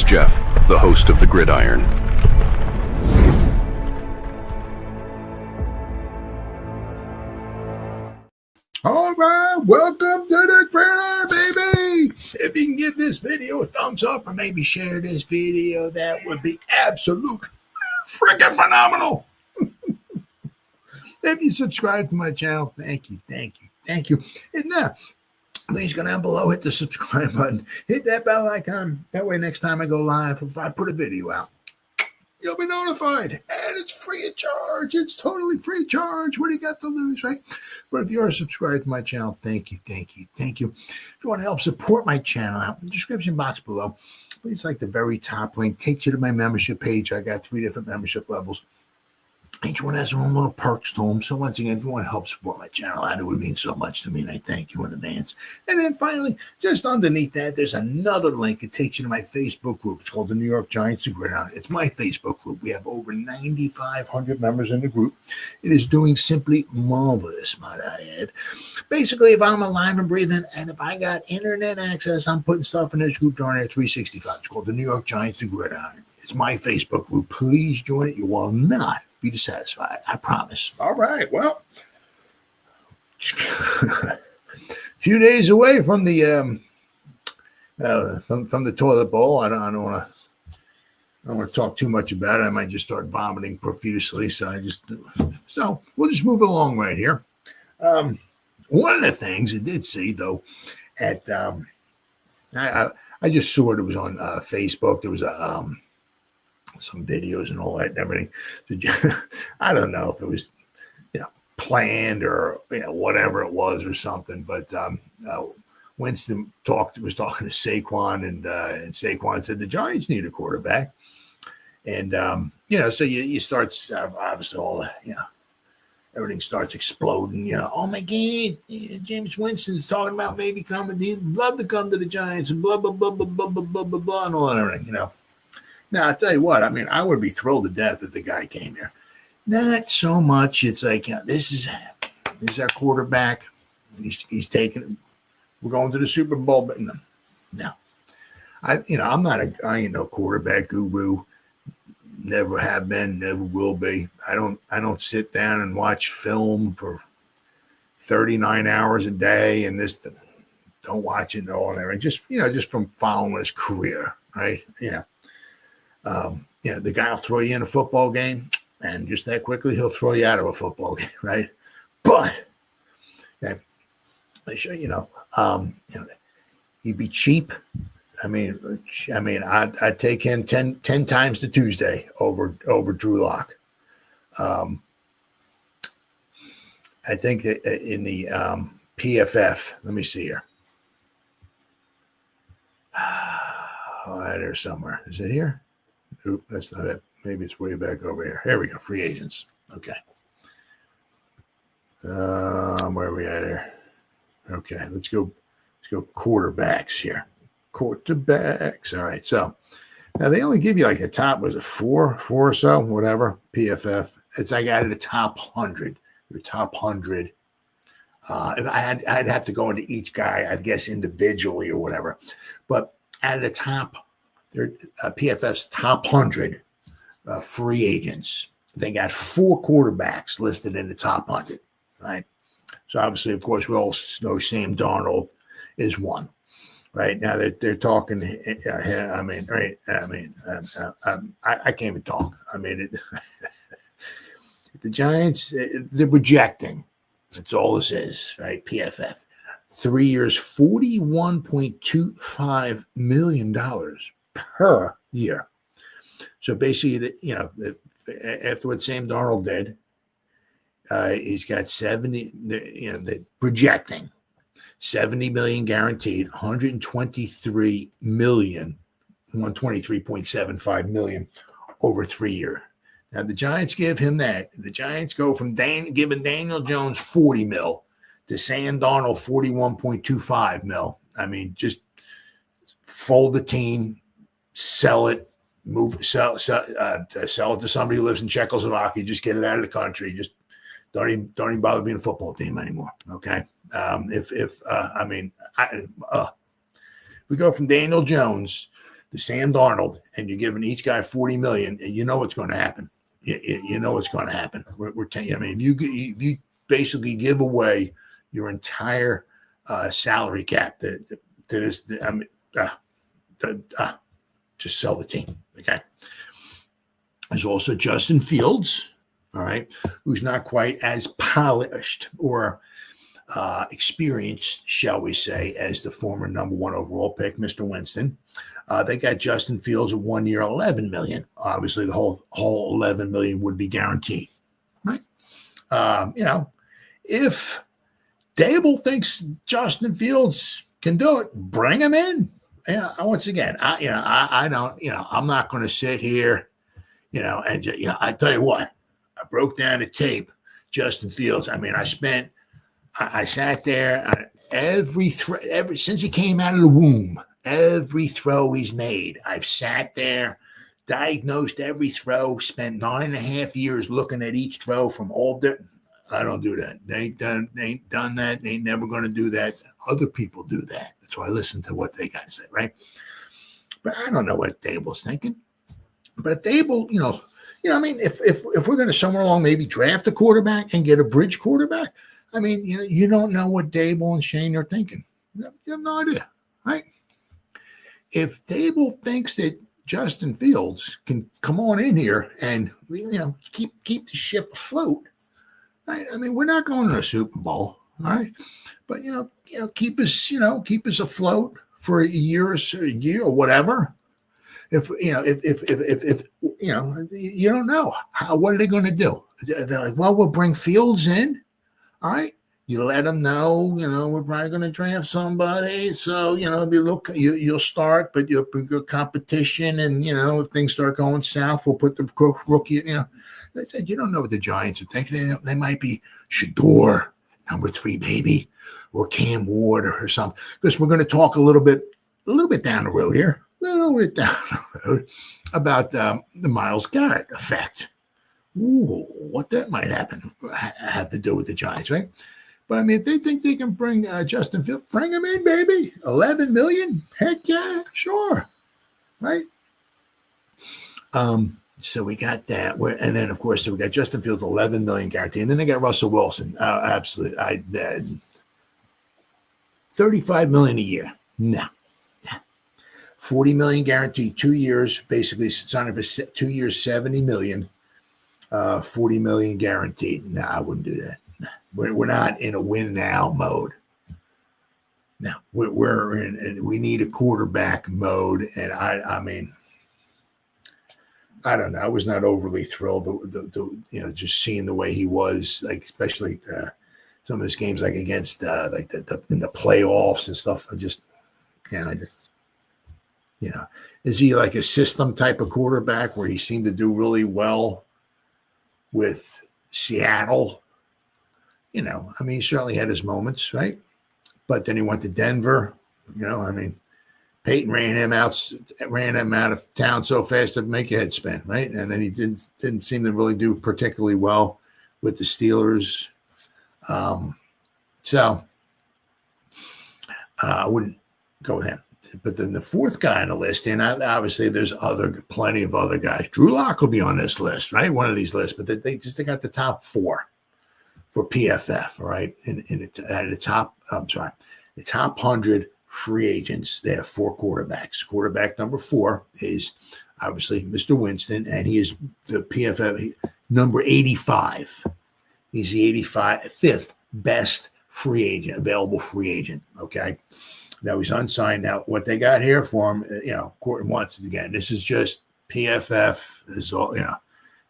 Jeff, the host of the Gridiron. All right, welcome to the Gridiron, baby. If you can give this video a thumbs up or maybe share this video, that would be absolute freaking phenomenal. If you subscribe to my channel, thank you. And now, please go down below, hit the subscribe button, hit that bell icon. That way, next time I go live, if I put a video out, you'll be notified. And it's free of charge. It's totally free of charge. What do you got to lose, right? But if you are subscribed to my channel, thank you. If you want to help support my channel out in the description box below, please like the very top link. Takes you to my membership page. I got 3 different membership levels. Each one has their own little perks to them. So once again, if you want to help support my channel out, it would mean so much to me, and I thank you in advance. And then finally, just underneath that, there's another link. It takes you to my Facebook group. It's called the New York Giants to Gridiron. It's my Facebook group. We have over 9,500 members in the group. It is doing simply marvelous, might I add. Basically, if I'm alive and breathing, and if I got internet access, I'm putting stuff in this group during there 365. It's called the New York Giants to Gridiron. It's my Facebook group. Please join it. You will not be dissatisfied. I promise. All right. Well, a few days away from the from the toilet bowl. I don't want to talk too much about it. I might just start vomiting profusely. So we'll just move along right here. One of the things I did see though, at I just saw it was on Facebook. There was a some videos and all that and everything. So, I don't know if it was, planned or whatever it was or something. But Winston was talking to Saquon, and Saquon said the Giants need a quarterback. And so you start obviously all everything starts exploding. Oh my God, Jameis Winston's talking about maybe coming. He'd love to come to the Giants and blah blah blah blah blah blah blah blah blah and all and everything. Now, I'll tell you what, I would be thrilled to death if the guy came here. Not so much. It's like, this is our quarterback. He's taking it. We're going to the Super Bowl, but no. I ain't no quarterback guru. Never have been, never will be. I don't sit down and watch film for 39 hours a day and don't watch it and all and everything. Just from following his career, right? The guy will throw you in a football game, and just that quickly he'll throw you out of a football game, right? But he'd be cheap. I'd take him 10 times to Tuesday over Drew Lock. I think that in the PFF, let me see here. There's somewhere. Is it here? Oop, that's not it. Maybe it's way back over here. Here we go. Free agents. Okay. Where are we at here? Okay, let's go quarterbacks here. Quarterbacks. All right. So now they only give you like a top, was it four or so, whatever. PFF. It's like out of the top 100. Your top 100. If I'd have to go into each guy, I'd guess individually or whatever. But out of the top, PFF's top 100 free agents. They got 4 quarterbacks listed in the top 100, right? So obviously, of course, we all know Sam Darnold is one, right? Now they're talking. I can't even talk. The Giants, they're projecting. That's all this is, right? PFF, 3 years, $41.25 million per year. So basically, after what Sam Darnold did, he's got 70. They're projecting 70 million guaranteed, 123 million, 123.75 million over 3 years. Now the Giants give him that. The Giants go from giving Daniel Jones 40 mil to Sam Darnold 41.25 mil. Just fold the team, sell it, sell it to somebody who lives in Czechoslovakia. Just get it out of the country. Just don't even bother being a football team anymore. Okay. We go from Daniel Jones to Sam Darnold, and you're giving each guy $40 million, and you know what's going to happen. You know what's going to happen. We're telling you. I mean, if you basically give away your entire salary cap that is, I mean, just sell the team. Okay. There's also Justin Fields, all right, who's not quite as polished or experienced, shall we say, as the former number 1 overall pick, Mr. Winston. They got Justin Fields of 1 year, $11 million. Obviously, the whole $11 million would be guaranteed, right? If Dable thinks Justin Fields can do it, bring him in. Once again, I don't, I'm not going to sit here, and I tell you what, I broke down the tape, Justin Fields. I mean, I sat there since he came out of the womb. Every throw he's made, I've sat there, diagnosed every throw, spent 9.5 years looking at each throw from all the. I don't do that. They ain't done that. They ain't never going to do that. Other people do that. That's why I listen to what they got to say, right? But I don't know what Dable's thinking. But Dable, I mean, if we're going to somewhere along maybe draft a quarterback and get a bridge quarterback, I mean, you don't know what Dable and Shane are thinking. You have no idea, right? If Dable thinks that Justin Fields can come on in here and keep the ship afloat, right? I mean, we're not going to a Super Bowl, all right? But keep us afloat for a year or whatever. If you don't know what are they going to do? They're like, well, we'll bring Fields in, all right. You let them know, we're probably going to draft somebody. So, you'll start, but you'll be good competition. And, if things start going south, we'll put the rookie, They said, you don't know what the Giants are thinking. They might be Shador, number 3, baby, or Cam Ward or something. Because we're going to talk a little bit down the road here, about the Myles Garrett effect. Ooh, what that might have to do with the Giants, right? But I mean, if they think they can bring Justin Fields, bring him in, baby. $11 million, heck yeah, sure, right? So we got that, and then of course, so we got Justin Fields, $11 million guaranteed, and then they got Russell Wilson. Absolutely, $35 million a year. No, $40 million guaranteed, 2 years, basically signing for 2 years, $70 million. $40 million guaranteed. No, I wouldn't do that. We're not in a win now mode. Now we're in, and we need a quarterback mode. And I mean, I don't know. I was not overly thrilled, just seeing the way he was, like especially some of his games, like against like in the playoffs and stuff. Is he like a system type of quarterback where he seemed to do really well with Seattle? I mean, he certainly had his moments, right? But then he went to Denver. I mean, Peyton ran him out of town so fast to make your head spin, right? And then he didn't seem to really do particularly well with the Steelers. So I wouldn't go with him. But then the fourth guy on the list, and obviously there's plenty of other guys. Drew Lock will be on this list, right? One of these lists, but they got the top 4 for PFF, right? The top 100 free agents. They have 4 quarterbacks. Quarterback number 4 is obviously Mr. Winston, and he is the PFF number 85. He's the 85th best available free agent. Okay. Now he's unsigned. Now what they got here for him, once again, this is just PFF. This is all,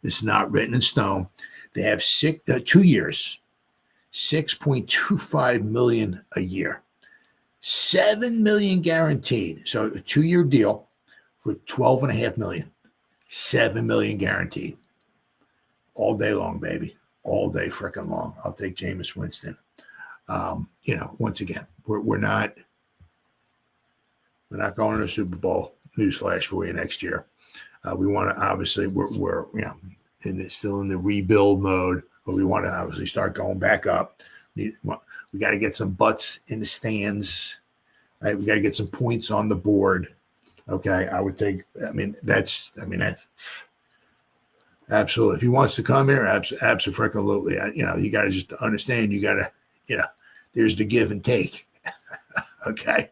this is not written in stone. They have 2 years, $6.25 million a year, $7 million guaranteed. So a 2-year deal for $12.5 million, $7 million guaranteed. All day long, baby. All day freaking long. I'll take Jameis Winston. Once again, we're not going to the Super Bowl. Newsflash for you next year. We want to obviously we're still in the rebuild mode, but we want to obviously start going back up. We got to get some butts in the stands. Right? We got to get some points on the board. Okay, I would take. I mean, that's. I mean, that, absolutely. If he wants to come here, absolutely. You got to just understand. You got to, there's the give and take. Okay,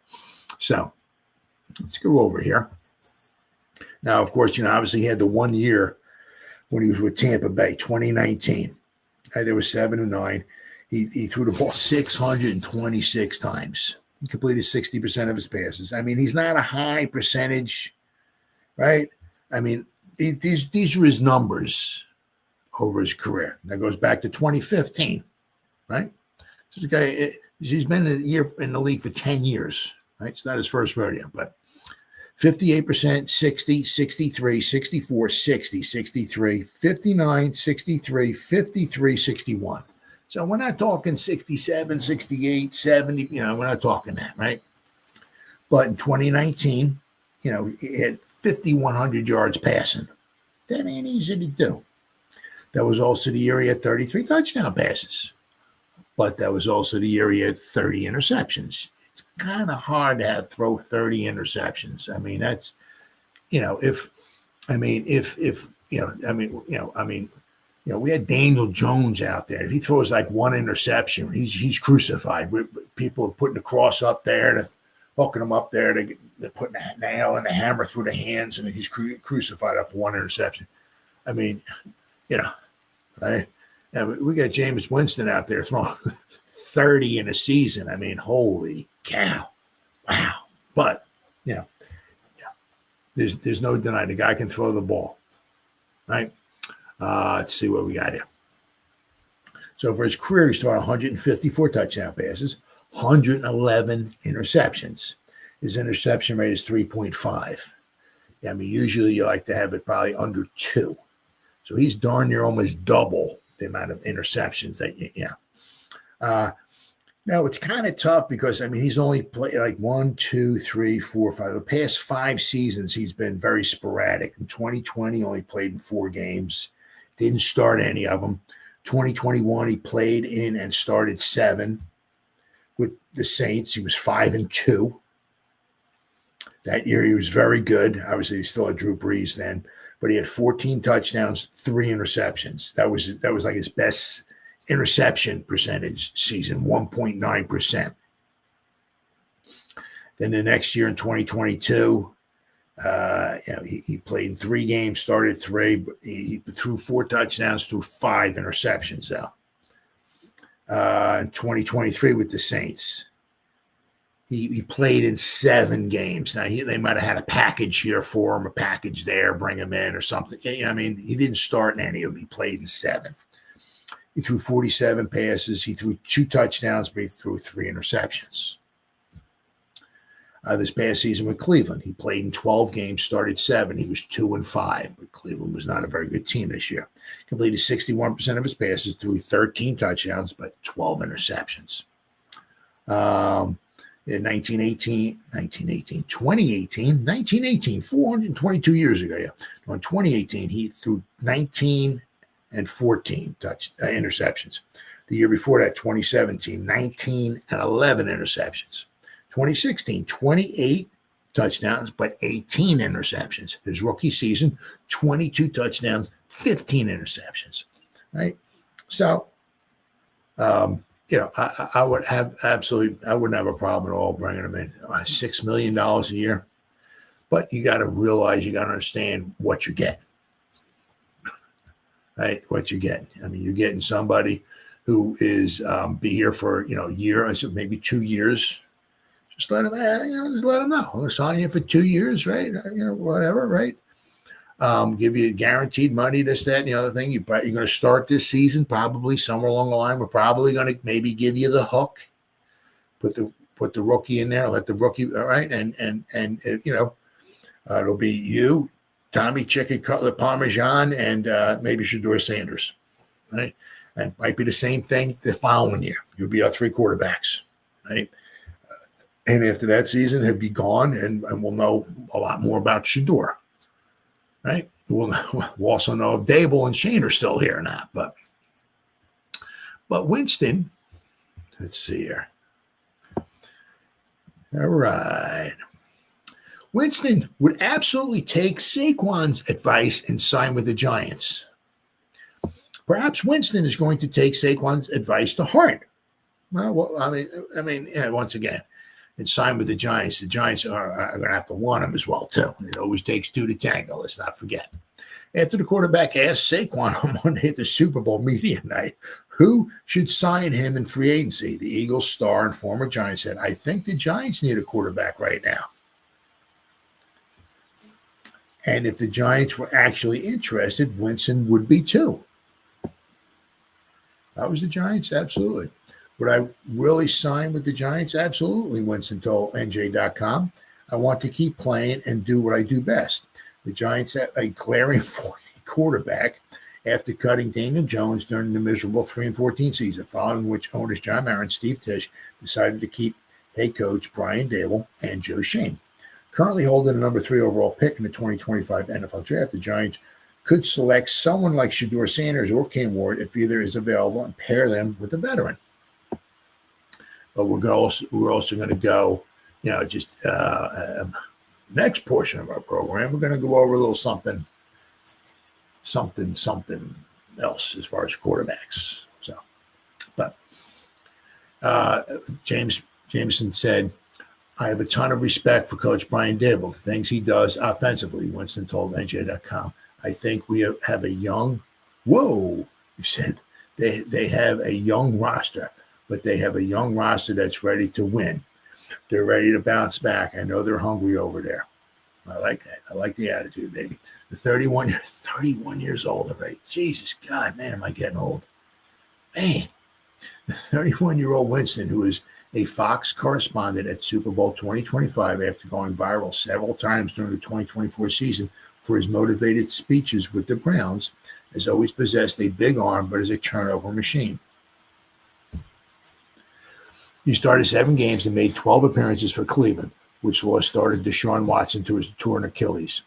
so let's go over here. Now, of course, obviously he had the 1 year when he was with Tampa Bay, 2019. There was 7-9. He threw the ball 626 times. He completed 60% of his passes. I mean, he's not a high percentage, right? I mean, these are his numbers over his career. That goes back to 2015, right? So the guy, he's been in the league for 10 years, right? It's not his first rodeo, but 58%, 60, 63, 64, 60, 63, 59, 63, 53, 61. So we're not talking 67, 68, 70, we're not talking that, right? But in 2019, he had 5,100 yards passing. That ain't easy to do. That was also the year he had 33 touchdown passes. But that was also the year he had 30 interceptions. It's kind of hard to throw 30 interceptions. I mean, that's, we had Daniel Jones out there. If he throws like one interception, he's crucified. People are putting the cross up there, hooking him up there, they're putting a nail and a hammer through the hands, and he's crucified after one interception. I mean, right? And we got Jameis Winston out there throwing 30 in a season. I mean, holy cow. Wow. But, there's no denying the guy can throw the ball, right? Let's see what we got here. So for his career, he started 154 touchdown passes, 111 interceptions. His interception rate is 3.5. I mean, usually you like to have it probably under 2. So he's darn near almost double the amount of interceptions now it's kind of tough because, I mean, he's only played like 1, 2, 3, 4, 5. The past 5 seasons, he's been very sporadic. In 2020, only played in 4 games. Didn't start any of them. 2021, he played in and started 7 with the Saints. He was 5-2. That year, he was very good. Obviously, he still had Drew Brees then, but he had 14 touchdowns, 3 interceptions. That was like his best interception percentage season, 1.9%. Then the next year in 2022, he played in 3 games, started 3, but he threw 4 touchdowns, threw 5 interceptions though. In 2023 with the Saints, he played in 7 games. Now they might have had a package here for him, a package there, bring him in or something. I mean, he didn't start in any of them. He played in 7. He threw 47 passes. He threw 2 touchdowns, but he threw 3 interceptions. This past season with Cleveland, he played in 12 games, started 7. He was 2-5, but Cleveland was not a very good team this year. Completed 61% of his passes, threw 13 touchdowns, but 12 interceptions. In 2018, 422 years ago. Yeah. In 2018, he threw 19 and 14 interceptions. The year before that, 2017, 19 and 11 interceptions. 2016, 28 touchdowns, but 18 interceptions. His rookie season, 22 touchdowns, 15 interceptions. Right? So, I would have I wouldn't have a problem at all bringing him in. $6 million a year. But you got to realize, you got to understand what you're getting. Right? What you're getting. I mean, you're getting somebody who is be here for, a year, maybe 2 years. Just let him, just let him know. I'm going to sign you for 2 years, right? Whatever, right? Give you guaranteed money, this, that, and the other thing. You're going to start this season probably somewhere along the line. We're probably going to maybe give you the hook. Put the rookie in there. Let the rookie, all right, and it'll be you, Tommy Chicken Cutlet Parmesan, and maybe Shedeur Sanders, right? And it might be the same thing the following year. You'll be our 3 quarterbacks, right? And after that season, he'll be gone, and we'll know a lot more about Shedeur. Right? We'll also know if Dable and Shane are still here or not. But Winston, let's see here. All right. Winston would absolutely take Saquon's advice and sign with the Giants. Perhaps Winston is going to take Saquon's advice to heart. Once again, and sign with the Giants. The Giants are going to have to want him as well, too. It always takes two to tango, let's not forget. After the quarterback asked Saquon on Monday at the Super Bowl media night who should sign him in free agency, the Eagles star and former Giant said, I think the Giants need a quarterback right now. And if the Giants were actually interested, Winston would be too. That was the Giants, absolutely. Would I really sign with the Giants? Absolutely, Winston told NJ.com. I want to keep playing and do what I do best. The Giants have a glaring quarterback after cutting Daniel Jones during the miserable 3-14 season, following which owners John Mara and Steve Tisch decided to keep head coach Brian Daboll and Joe Schoen. Currently holding the number 3 overall pick in the 2025 NFL Draft, the Giants could select someone like Shedeur Sanders or Cam Ward if either is available and pair them with a veteran. But we're also going to go, next portion of our program, we're going to go over a little something else as far as quarterbacks. So, but Jameson said, I have a ton of respect for Coach Brian Daboll, the things he does offensively, Winston told NJ.com. I think we have a young, he said, they have a young roster, but they have a young roster that's ready to win. They're ready to bounce back. I know they're hungry over there. I like that. I like the attitude, baby. The 31 years old already. Jesus, God, man, am I getting old. Man, the 31-year-old Winston, who is a Fox correspondent at Super Bowl 2025 after going viral several times during the 2024 season for his motivated speeches with the Browns, has always possessed a big arm but is a turnover machine. He started 7 games and made 12 appearances for Cleveland, which lost starter Deshaun Watson to his torn Achilles.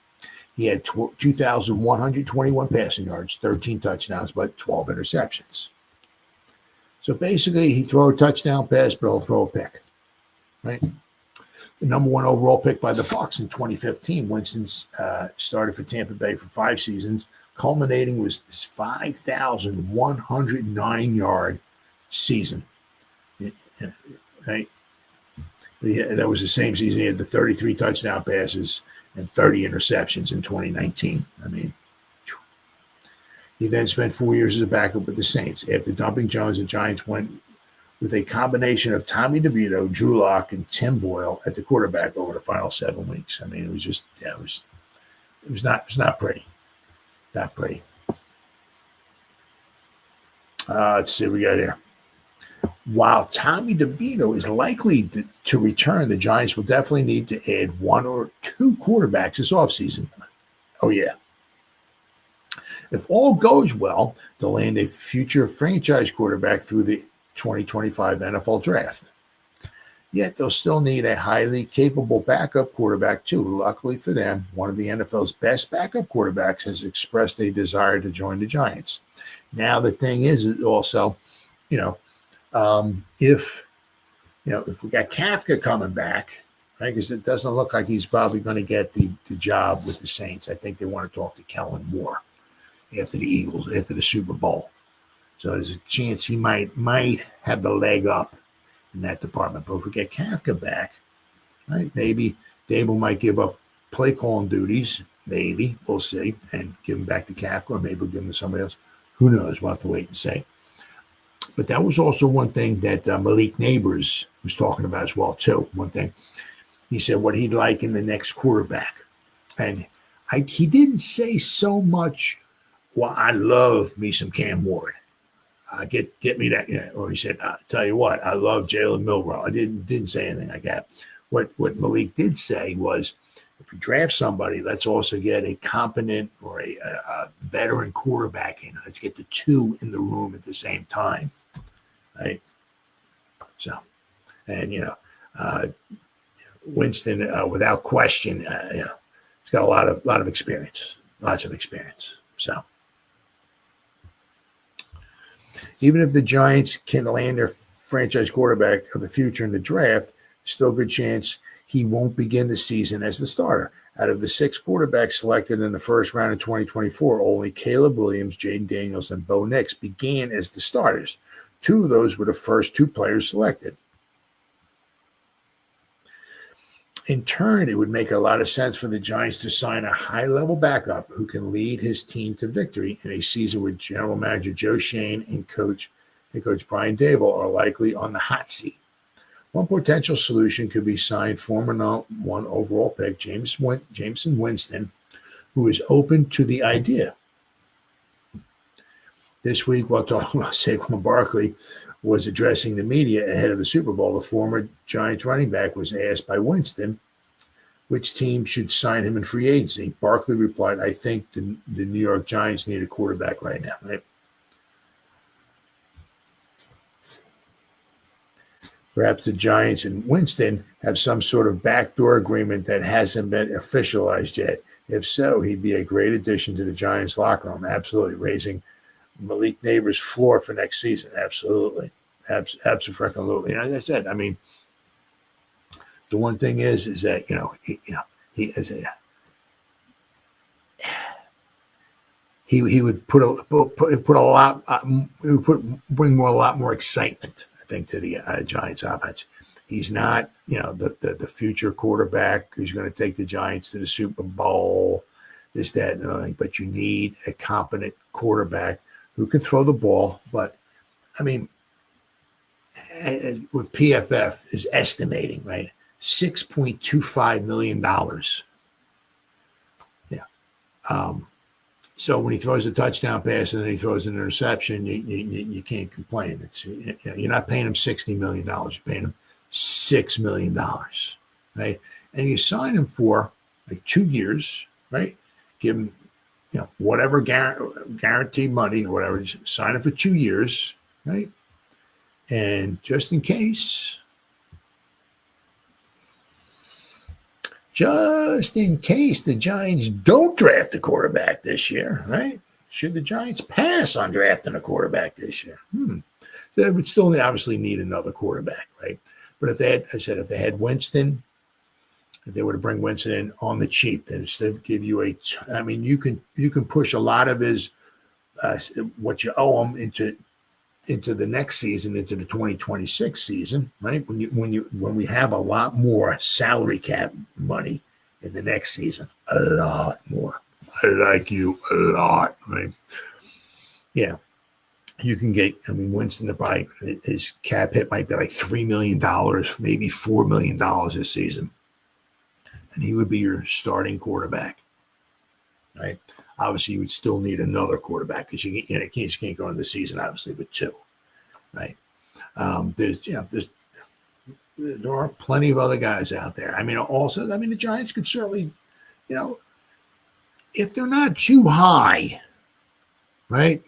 He had 2,121 passing yards, 13 touchdowns, but 12 interceptions. So basically, he throw a touchdown pass, but he'll throw a pick, right? The number 1 overall pick by the Bucs in 2015, Winston started for Tampa Bay for 5 seasons, culminating with his 5,109-yard season. Right? That was the same season. He had the 33 touchdown passes and 30 interceptions in 2019. I mean, he then spent 4 years as a backup with the Saints. After dumping Jones, the Giants went with a combination of Tommy DeVito, Drew Lock, and Tim Boyle at the quarterback over the final 7 weeks. I mean, it was just, it was not pretty. Not pretty. Let's see what we got here. While Tommy DeVito is likely to return, the Giants will definitely need to add 1 or 2 quarterbacks this offseason. Oh, yeah. If all goes well, they'll land a future franchise quarterback through the 2025 NFL Draft. Yet they'll still need a highly capable backup quarterback, too. Luckily for them, one of the NFL's best backup quarterbacks has expressed a desire to join the Giants. Now, the thing is also, if we got Kafka coming back, right, because it doesn't look like he's probably going to get the job with the Saints. I think they want to talk to Kellen Moore after the Eagles, after the Super Bowl. So there's a chance he might have the leg up in that department. But if we get Kafka back, right, maybe Daboll might give up play calling duties. Maybe, we'll see, and give him back to Kafka, or maybe we'll give him to somebody else. Who knows? We'll have to wait and see. But that was also one thing that Malik Neighbors was talking about as well, too. One thing. He said what he'd like in the next quarterback. And he didn't say so much, well, I love me some Cam Ward. Get me that. Or he said, tell you what, I love Jalen Milroe. I didn't say anything like that. What Malik did say was, if you draft somebody, let's also get a competent or a veteran quarterback in. Let's get the 2 in the room at the same time, right? So, and Winston, without question, he's got a lot of experience, lots of experience. So, even if the Giants can land their franchise quarterback of the future in the draft, still a good chance he won't begin the season as the starter. Out of the 6 quarterbacks selected in the first round of 2024, only Caleb Williams, Jaden Daniels, and Bo Nix began as the starters. 2 of those were the first 2 players selected. In turn, it would make a lot of sense for the Giants to sign a high-level backup who can lead his team to victory in a season where General Manager Joe Schoen and Coach Brian Daboll are likely on the hot seat. One potential solution could be signed former #1 overall pick Jameis Winston, who is open to the idea. This week, while talking about Saquon Barkley was addressing the media ahead of the Super Bowl, the former Giants running back was asked by Winston which team should sign him in free agency. Barkley replied, I think the New York Giants need a quarterback right now, right? Perhaps the Giants and Winston have some sort of backdoor agreement that hasn't been officialized yet. If so, he'd be a great addition to the Giants locker room. Absolutely. Raising Malik Neighbors' floor for next season. Absolutely. Absolutely. And as I said, I mean, the one thing is that, he would bring a lot more excitement, I think, to the Giants offense. He's not, the future quarterback who's going to take the Giants to the Super Bowl, this, that, and other thing. But you need a competent quarterback who can throw the ball. But, I mean, what PFF is estimating, right? $6.25 million. Yeah. So when he throws a touchdown pass and then he throws an interception, you can't complain. It's you're not paying him $60 million. You're paying him $6 million, right? And you sign him for like 2 years, right? Give him, whatever guaranteed money or whatever. Sign him for 2 years, right? And just in case the Giants don't draft a quarterback this year, right? Should the Giants pass on drafting a quarterback this year? So they would still obviously need another quarterback, right? But if they had Winston, if they were to bring Winston in on the cheap, then instead of give you you can push a lot of his what you owe him into the next season, into the 2026 season, right? When we have a lot more salary cap money in the next season, a lot more. I like you a lot, right? Yeah. You can get, Winston, probably his cap hit might be like $3 million, maybe $4 million this season. And he would be your starting quarterback, right? Obviously, you would still need another quarterback because you can't go into the season, obviously, with 2, right? There are plenty of other guys out there. The Giants could certainly, if they're not too high, right,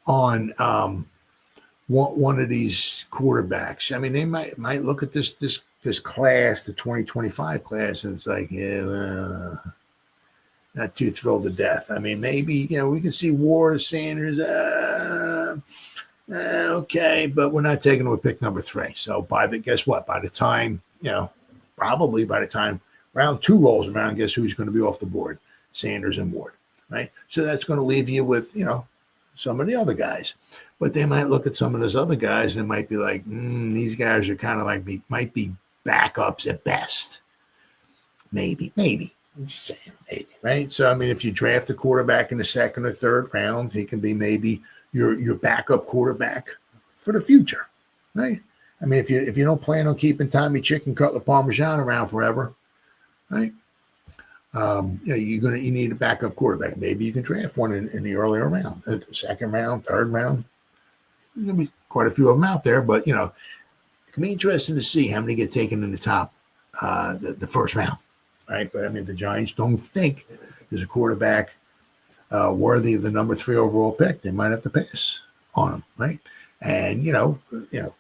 on one of these quarterbacks. They might look at this class, the 2025 class, and it's like, not too thrilled to death. Maybe, we can see Ward, Sanders, okay, but we're not taking him with pick number 3. So guess what? By the time, probably by the time round 2 rolls around, guess who's going to be off the board? Sanders and Ward, right? So that's going to leave you with, some of the other guys. But they might look at some of those other guys and it might be like, these guys are kind of like, might be backups at best. Maybe. I'm just saying, maybe, right? So, if you draft a quarterback in the 2nd or 3rd round, he can be maybe your backup quarterback for the future, right? If you don't plan on keeping Tommy Chicken Cutler Parmesan around forever, right? You need a backup quarterback. Maybe you can draft one in the earlier round, 2nd round, 3rd round. There's going to be quite a few of them out there, but it can be interesting to see how many get taken in the top, the 1st round. Right, but the Giants don't think there's a quarterback worthy of the number 3 overall pick. They might have to pass on him, right? And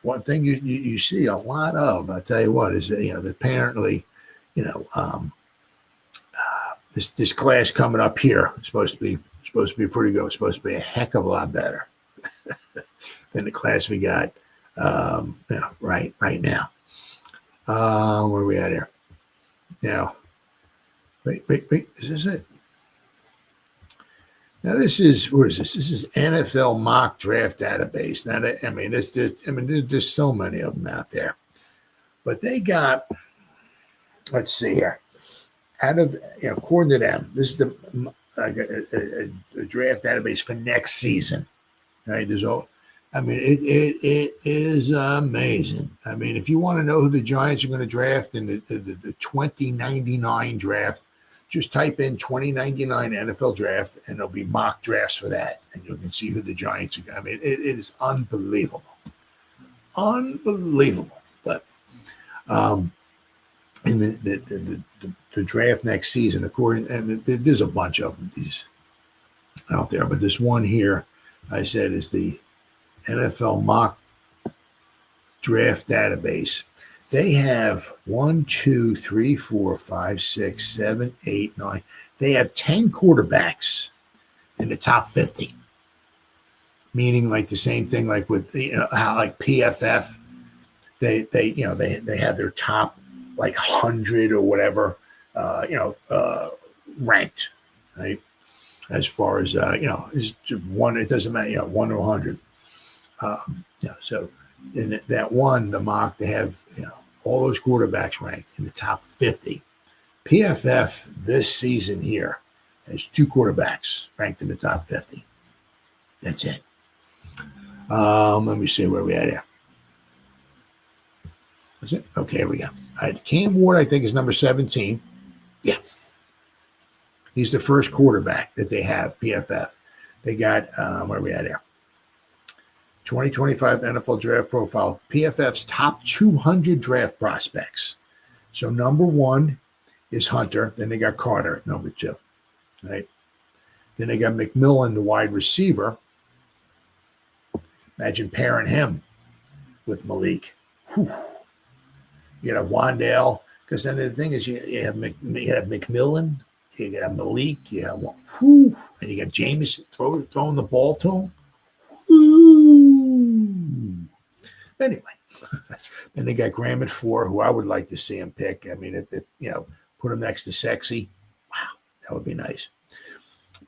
one thing you see a lot of, I tell you what, is that apparently, this class coming up here is supposed to be pretty good. It's supposed to be a heck of a lot better than the class we got, right now. Where are we at here? Now, wait. Is this it? Now, this is, what is this? This is NFL mock draft database. Now, there's so many of them out there. But they got, let's see here. According to them, this is the draft database for next season. Right? It is amazing. I mean, if you want to know who the Giants are going to draft in the 2099 draft, just type in 2099 NFL draft, and there'll be mock drafts for that, and you can see who the Giants are. I mean, it is unbelievable, But in the draft next season, there's a bunch of them these out there, but this one here, I said, is the NFL mock draft database. They have 1, 2, 3, 4, 5, 6, 7, 8, 9. They have 10 quarterbacks in the top 50. Meaning, like the same thing, like with how like PFF, they have their top like 100 or whatever, ranked, right? As far as is one, it doesn't matter, 1 to 100. So in that one, the mock, they have all those quarterbacks ranked in the top 50. PFF this season here has 2 quarterbacks ranked in the top 50. That's it. Let me see where we at here. That's it. Okay, here we go. All right, Cam Ward, I think, is number 17. Yeah. He's the first quarterback that they have, PFF. They got, where are we at here? 2025 NFL Draft Profile, PFF's top 200 draft prospects. So number 1 is Hunter. Then they got Carter, number 2. Right? Then they got McMillan, the wide receiver. Imagine pairing him with Malik. Whew. You got Wandale, because then the thing is you have McMillan, you got Malik, and you got Jameis throwing the ball to him. Anyway, and they got Graham at 4, who I would like to see him pick. I mean, put him next to Sexy. Wow, that would be nice.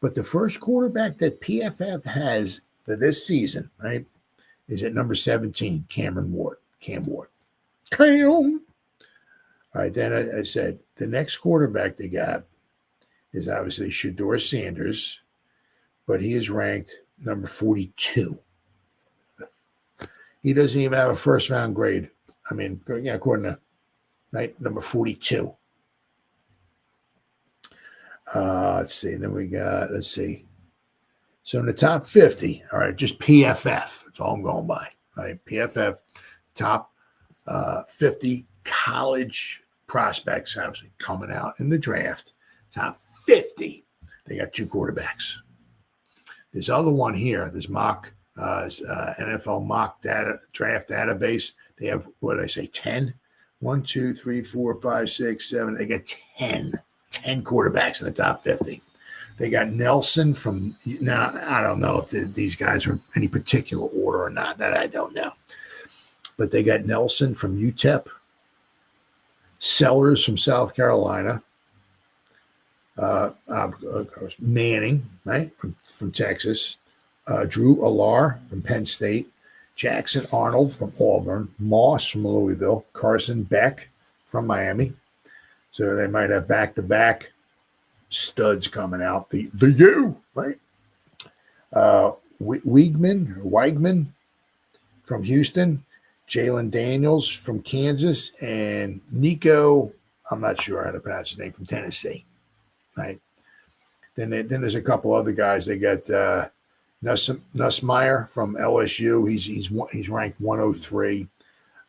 But the first quarterback that PFF has for this season, right, is at number 17, Cam Ward. Cam. All right, then I said the next quarterback they got is obviously Shedeur Sanders, but he is ranked number 42. He doesn't even have a first-round grade. I mean, according to number 42. Let's see. Then we got, So in the top 50, all right, just PFF. That's all I'm going by. Right, PFF, top 50 college prospects, obviously, coming out in the draft. Top 50. They got 2 quarterbacks. This other one here, this mock NFL mock draft database, they have, 10? 1, 2, 3, 4, 5, 6, 7. They got 10 quarterbacks in the top 50. They got Nelson from, now I don't know if these guys are any particular order or not. That I don't know. But they got Nelson from UTEP, Sellers from South Carolina, of course, Manning, right, from Texas, Drew Allar from Penn State, Jackson Arnold from Auburn, Moss from Louisville, Carson Beck from Miami. So they might have back-to-back studs coming out. The U, right? Weigman from Houston, Jalen Daniels from Kansas, and Nico, I'm not sure how to pronounce his name, from Tennessee, right? Then there's a couple other guys. They got Nussmeier from LSU. He's ranked 103.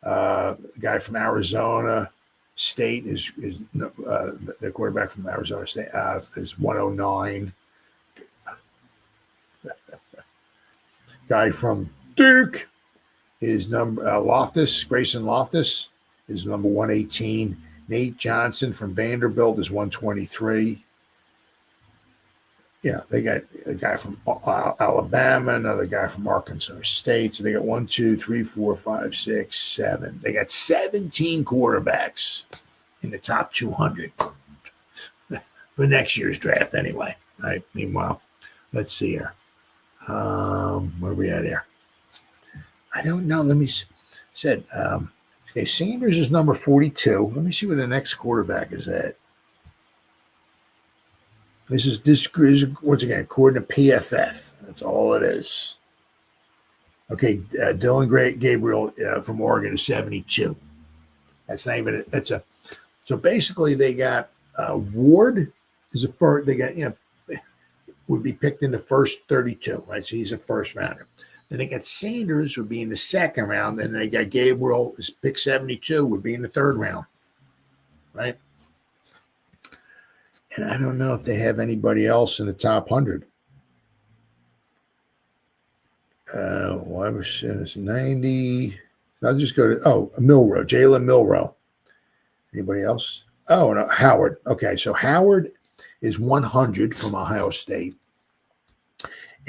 The guy from Arizona State is the quarterback from Arizona State is 109. Guy from Duke is Grayson Loftus is number 118. Nate Johnson from Vanderbilt is 123. Yeah, they got a guy from Alabama, another guy from Arkansas State. So they got 1, 2, 3, 4, 5, 6, 7. They got 17 quarterbacks in the top 200 for next year's draft anyway. Right. Meanwhile, let's see here. Where are we at here? I don't know. Let me said. Okay, Sanders is number 42. Let me see where the next quarterback is at. This is once again according to PFF. That's all it is. Okay, Dylan Gabriel from Oregon is 72. That's not even. So basically they got Ward is a first. They got would be picked in the first 32, right? So he's a first rounder. Then they got Sanders would be in the second round. Then they got Gabriel is pick 72 would be in the third round, right? And I don't know if they have anybody else in the top 100. Why was this 90? I'll just go to Milroe, Jalen Milroe. Anybody else? Oh no, Howard. Okay, so Howard is 100 from Ohio State.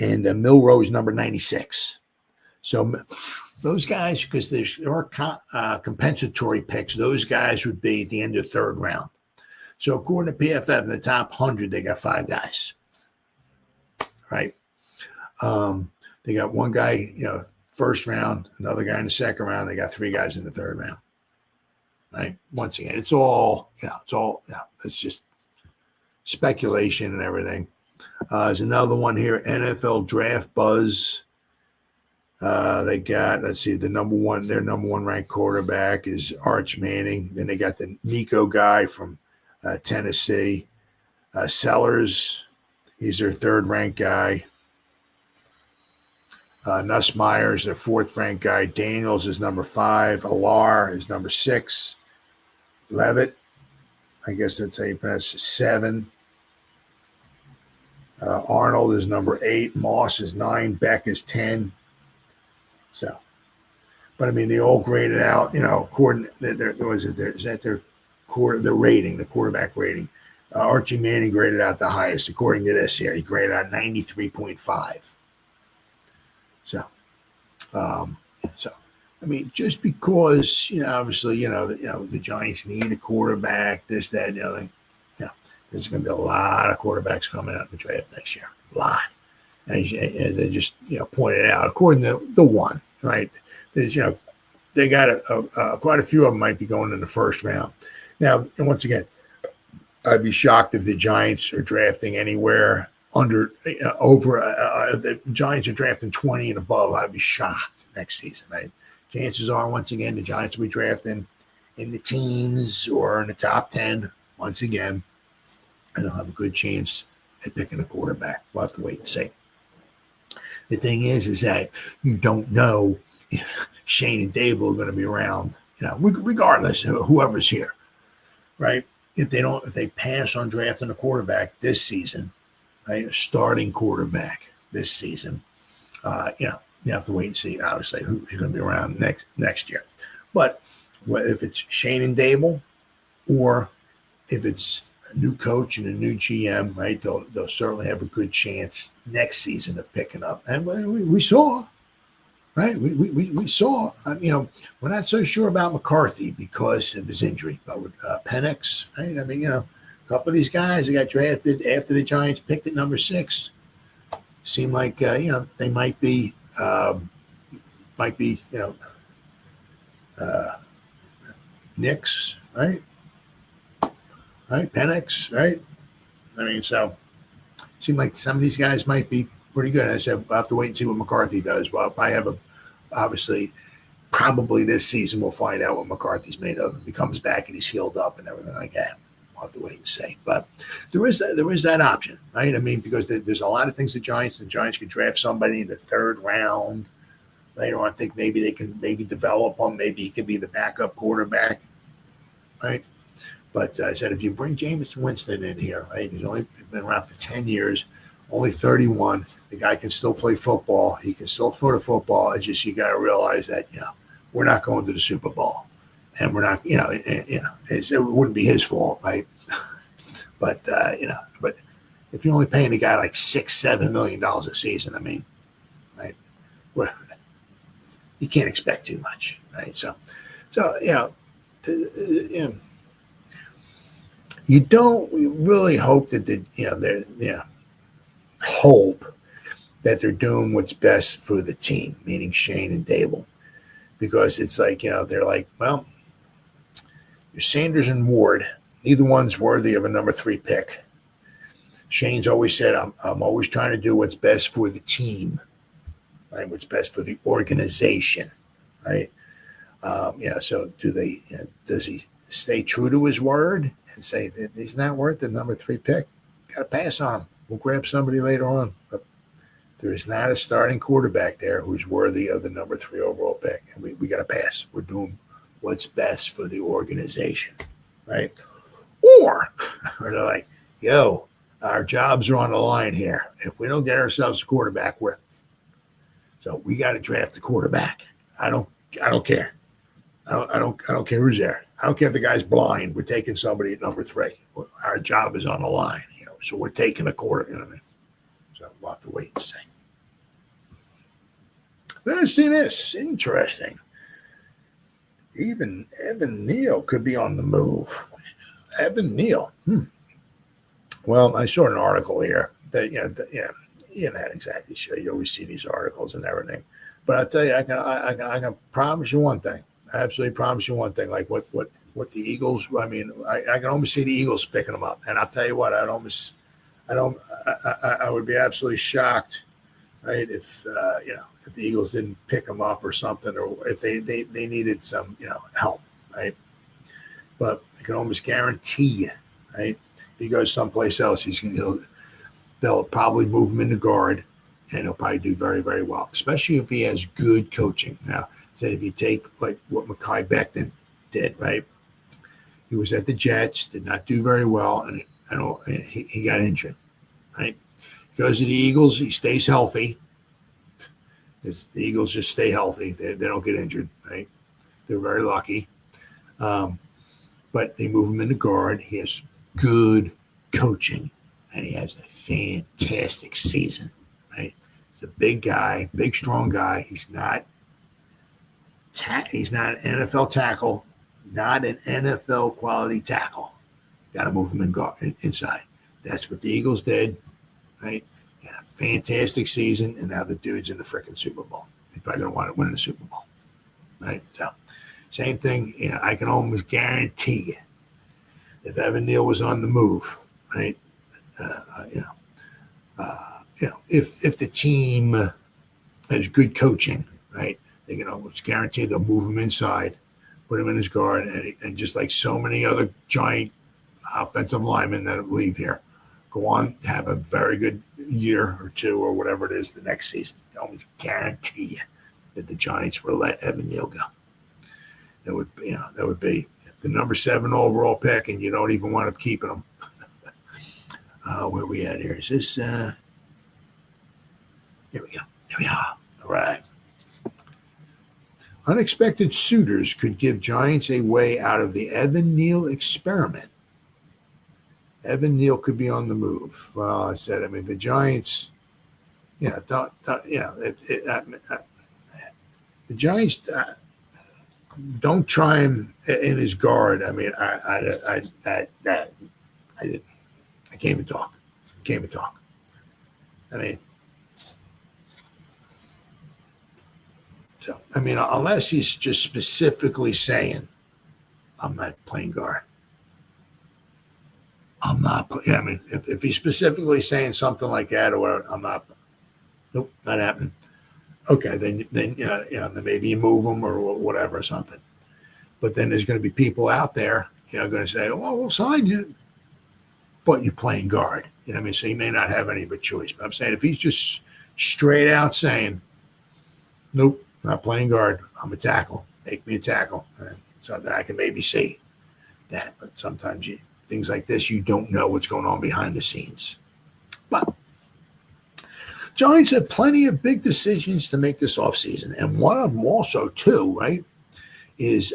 And Milroe is number 96. So those guys, because there are compensatory picks, those guys would be at the end of the third round. So according to PFF, in the top 100, they got 5 guys, right? They got one guy, first round, another guy in the second round. They got 3 guys in the third round, right? Once again, it's just speculation and everything. There's another one here, NFL Draft Buzz. They got, let's see, their number one ranked quarterback is Arch Manning. Then they got the Nico guy from Tennessee. Sellers, he's their third ranked guy. Nussmeier is their fourth ranked guy. Daniels is number 5. Alar is number 6. Levitt, I guess that's how you pronounce it, 7. Arnold is number 8. Moss is 9. Beck is 10. So, but I mean, they all graded out, according to their rating, the quarterback rating. Archie Manning graded out the highest, according to this here. He graded out 93.5. So, I mean, just because, obviously, the Giants need a quarterback, this, that, the other thing. There's going to be a lot of quarterbacks coming out in the draft next year. A lot. And as they just, pointed out, according to the one, right? There's, they got quite a few of them might be going in the first round. Now, and once again, I'd be shocked if the Giants are drafting anywhere if the Giants are drafting 20 and above. I'd be shocked next season, right? Chances are, once again, the Giants will be drafting in the teens or in the top 10 once again. And they'll have a good chance at picking a quarterback. We'll have to wait and see. The thing is that you don't know if Shane and Dable are going to be around, regardless of whoever's here, right? If they pass on drafting a quarterback this season, right, a starting quarterback this season, you have to wait and see, obviously, who's going to be around next year. But if it's Shane and Dable, or if it's a new coach and a new GM, right? They'll certainly have a good chance next season of picking up. And we saw, right? We saw. We're not so sure about McCarthy because of his injury, but with Penix, right? I mean, a couple of these guys that got drafted after the Giants picked at number 6 seem like they might be Knicks, right? Right, Penix, right? I mean, so it seemed like some of these guys might be pretty good. I said we'll have to wait and see what McCarthy does. Well, probably this season we'll find out what McCarthy's made of. If he comes back and he's healed up and everything like that, we'll have to wait and see. But there is that option, right? I mean, because there's a lot of things the Giants could draft somebody in the third round later on. I think maybe they can develop him. Maybe he could be the backup quarterback, right? But I said, if you bring Jameis Winston in here, right, he's only been around for 10 years, only 31. The guy can still play football. He can still throw the football. It's just you got to realize that, we're not going to the Super Bowl. And we're not, it wouldn't be his fault, right? But, but if you're only paying a guy like $6-7 million a season, I mean, right, you can't expect too much, right? So you don't really hope that hope that they're doing what's best for the team, meaning Shane and Dable, because it's like, they're like, well, you're Sanders and Ward, neither one's worthy of a number 3 pick. Shane's always said, I'm always trying to do what's best for the team, right? What's best for the organization, right? So does he stay true to his word and say that he's not worth the number 3 pick? Got to pass on him. We'll grab somebody later on. But there is not a starting quarterback there who's worthy of the number 3 overall pick. And we got to pass. We're doing what's best for the organization, right? Or they're like, yo, our jobs are on the line here. If we don't get ourselves a quarterback, so we got to draft the quarterback. I don't care. I don't care who's there. I don't care if the guy's blind. We're taking somebody at number 3. Our job is on the line, so we're taking a quarter. You know what I mean? So we'll have to wait and see. Then I see this. Interesting. Even Evan Neal could be on the move. Evan Neal. Well, I saw an article here that you're not exactly sure. You always see these articles and everything, but I tell you, I can promise you one thing. I absolutely promise you one thing. Like what the Eagles. I mean, I can almost see the Eagles picking them up, and I'll tell you what. I would be absolutely shocked, right? If if the Eagles didn't pick them up or something, or if they needed some help, right? But I can almost guarantee you, right? If he goes someplace else, they'll probably move him into guard, and he'll probably do very, very well, especially if he has good coaching. Now, if you take like what Mekhi Becton did, right? He was at the Jets, did not do very well, and he got injured, right? He goes to the Eagles, he stays healthy. The Eagles just stay healthy. They don't get injured, right? They're very lucky. But they move him into guard. He has good coaching, and he has a fantastic season, right? He's a big guy, big, strong guy. He's not an NFL tackle, not an NFL quality tackle. Got to move him inside. That's what the Eagles did, right? Had a fantastic season, and now the dude's in the freaking Super Bowl. He's probably going to want to win the Super Bowl, right? So, same thing. I can almost guarantee you, if Evan Neal was on the move, right? If the team has good coaching, right? They can almost guarantee they'll move him inside, put him in his guard, and just like so many other giant offensive linemen that leave here, go on to have a very good year or two or whatever it is the next season. I almost guarantee you that the Giants will let Evan Neal go. That would be the number 7 overall pick, and you don't even want to keep him. Where we at here? Is this? Here we go. Here we are. All right. Unexpected suitors could give Giants a way out of the Evan Neal experiment. Evan Neal could be on the move. Well, I said, the Giants, the Giants don't try him in his guard. I can't even talk. Unless he's just specifically saying, I'm not playing guard. I'm not. If he's specifically saying something like that, or whatever, I'm not. Nope, not happening. Okay, then maybe you move him or whatever or something. But then there's going to be people out there, going to say, "Oh, we'll sign you," but you're playing guard. So he may not have any but choice. But I'm saying if he's just straight out saying, "Nope, not playing guard. I'm a tackle. Make me a tackle," so that I can maybe see that. But sometimes things like this, you don't know what's going on behind the scenes. But Giants have plenty of big decisions to make this offseason. And one of them also, too, right, is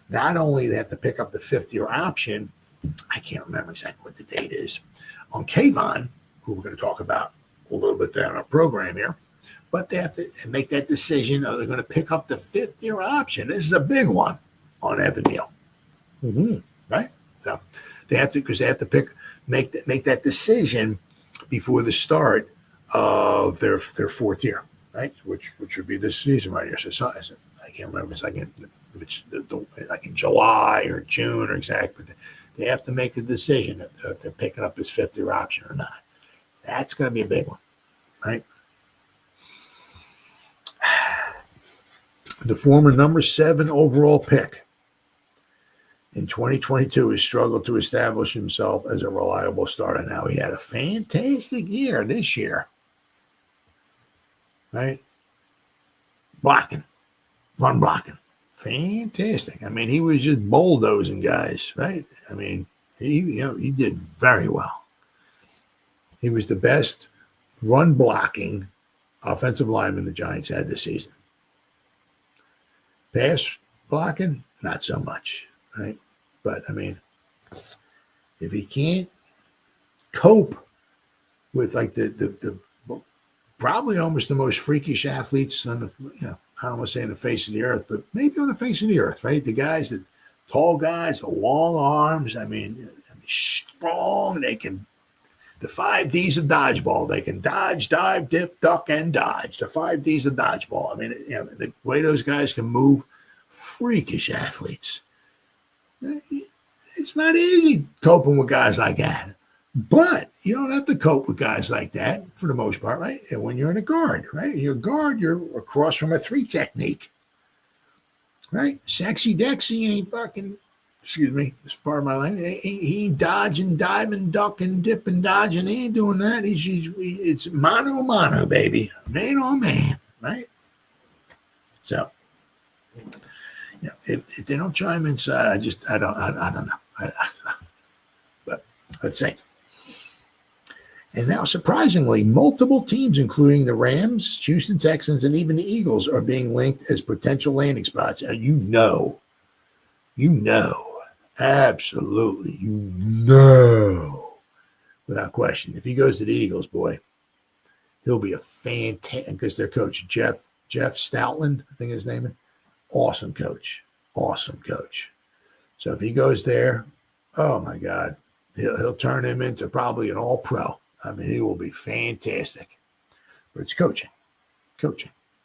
not only they have to pick up the 5th-year option, I can't remember exactly what the date is, on Kayvon, who we're going to talk about a little bit there in our program here, but they have to make that decision. Are they going to pick up the 5th-year option? This is a big one on Evan Neal. Right? So They have to, because they have to make that decision before the start of their fourth year, right? Which would be this season right here. So I can't remember. It's like like in July or June or exactly. But they have to make a decision if they're picking up his fifth-year option or not. That's going to be a big one, right? The former number 7 overall pick in 2022 has struggled to establish himself as a reliable starter. Now, he had a fantastic year this year, right? Run blocking. Fantastic. I mean, he was just bulldozing guys, right? I mean, he did very well. He was the best run blocking offensive lineman the Giants had this season. Pass blocking, not so much, right? But I mean, if he can't cope with like the probably almost the most freakish athletes on the, I don't want to say on the face of the earth, but maybe on the face of the earth, right? The guys, the tall guys, the long arms. I mean, strong. They can, the 5 Ds of dodgeball. They can dodge, dive, dip, duck, and dodge. The 5 Ds of dodgeball. I mean, the way those guys can move, freakish athletes. It's not easy coping with guys like that. But you don't have to cope with guys like that for the most part, right? And when you're in a guard, right? You're a guard, you're across from a 3 technique, right? Sexy Dexy ain't fucking, excuse me, this part of my language. He ain't dodging, diving, ducking, dipping, dodging. He ain't doing that. It's mano a mano, baby. Man on man, right? So, if they don't chime inside, I don't know. But let's see. And now, surprisingly, multiple teams, including the Rams, Houston Texans, and even the Eagles, are being linked as potential landing spots. And absolutely, without question, if he goes to the Eagles, boy, he'll be a fantastic, because their coach, Jeff Stoutland, I think his name is, awesome coach. So if he goes there, oh my God, he'll turn him into probably an all-pro. I mean, he will be fantastic. But it's coaching,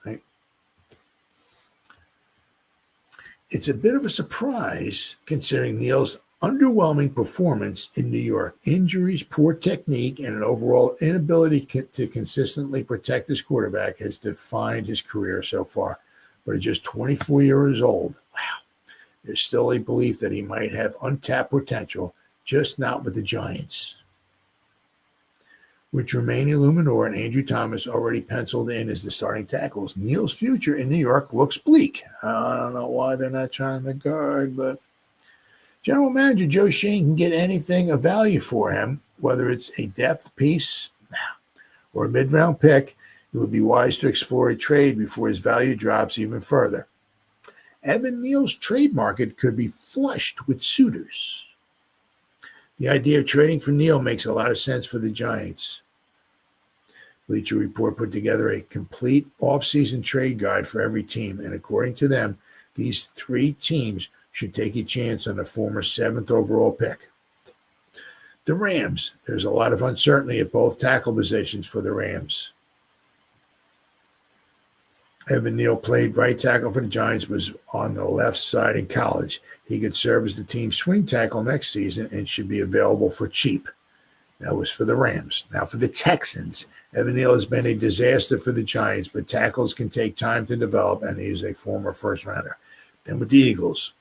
right? It's a bit of a surprise considering Neal's underwhelming performance in New York. Injuries, poor technique, and an overall inability to consistently protect his quarterback has defined his career so far. But at just 24 years old, wow, there's still a belief that he might have untapped potential, just not with the Giants. With Jermaine Illuminor and Andrew Thomas already penciled in as the starting tackles, Neal's future in New York looks bleak. I don't know why they're not trying to guard, but General Manager Joe Schoen can get anything of value for him, whether it's a depth piece or a mid-round pick. It would be wise to explore a trade before his value drops even further. Evan Neal's trade market could be flushed with suitors. The idea of trading for Neal makes a lot of sense for the Giants. Bleacher Report put together a complete offseason trade guide for every team, and according to them, these 3 teams should take a chance on the former 7th overall pick. The Rams. There's a lot of uncertainty at both tackle positions for the Rams. Evan Neal played right tackle for the Giants, was on the left side in college. He could serve as the team's swing tackle next season and should be available for cheap. That was for the Rams. Now for the Texans, Evan Neal has been a disaster for the Giants, but tackles can take time to develop, and he is a former first-rounder. Then with the Eagles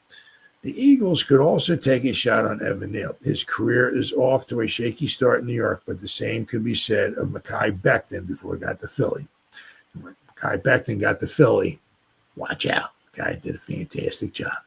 could also take a shot on Evan Neal. His career is off to a shaky start in New York, but the same could be said of Mekhi Becton before he got to Philly. When Mekhi Becton got to Philly, watch out. The guy did a fantastic job.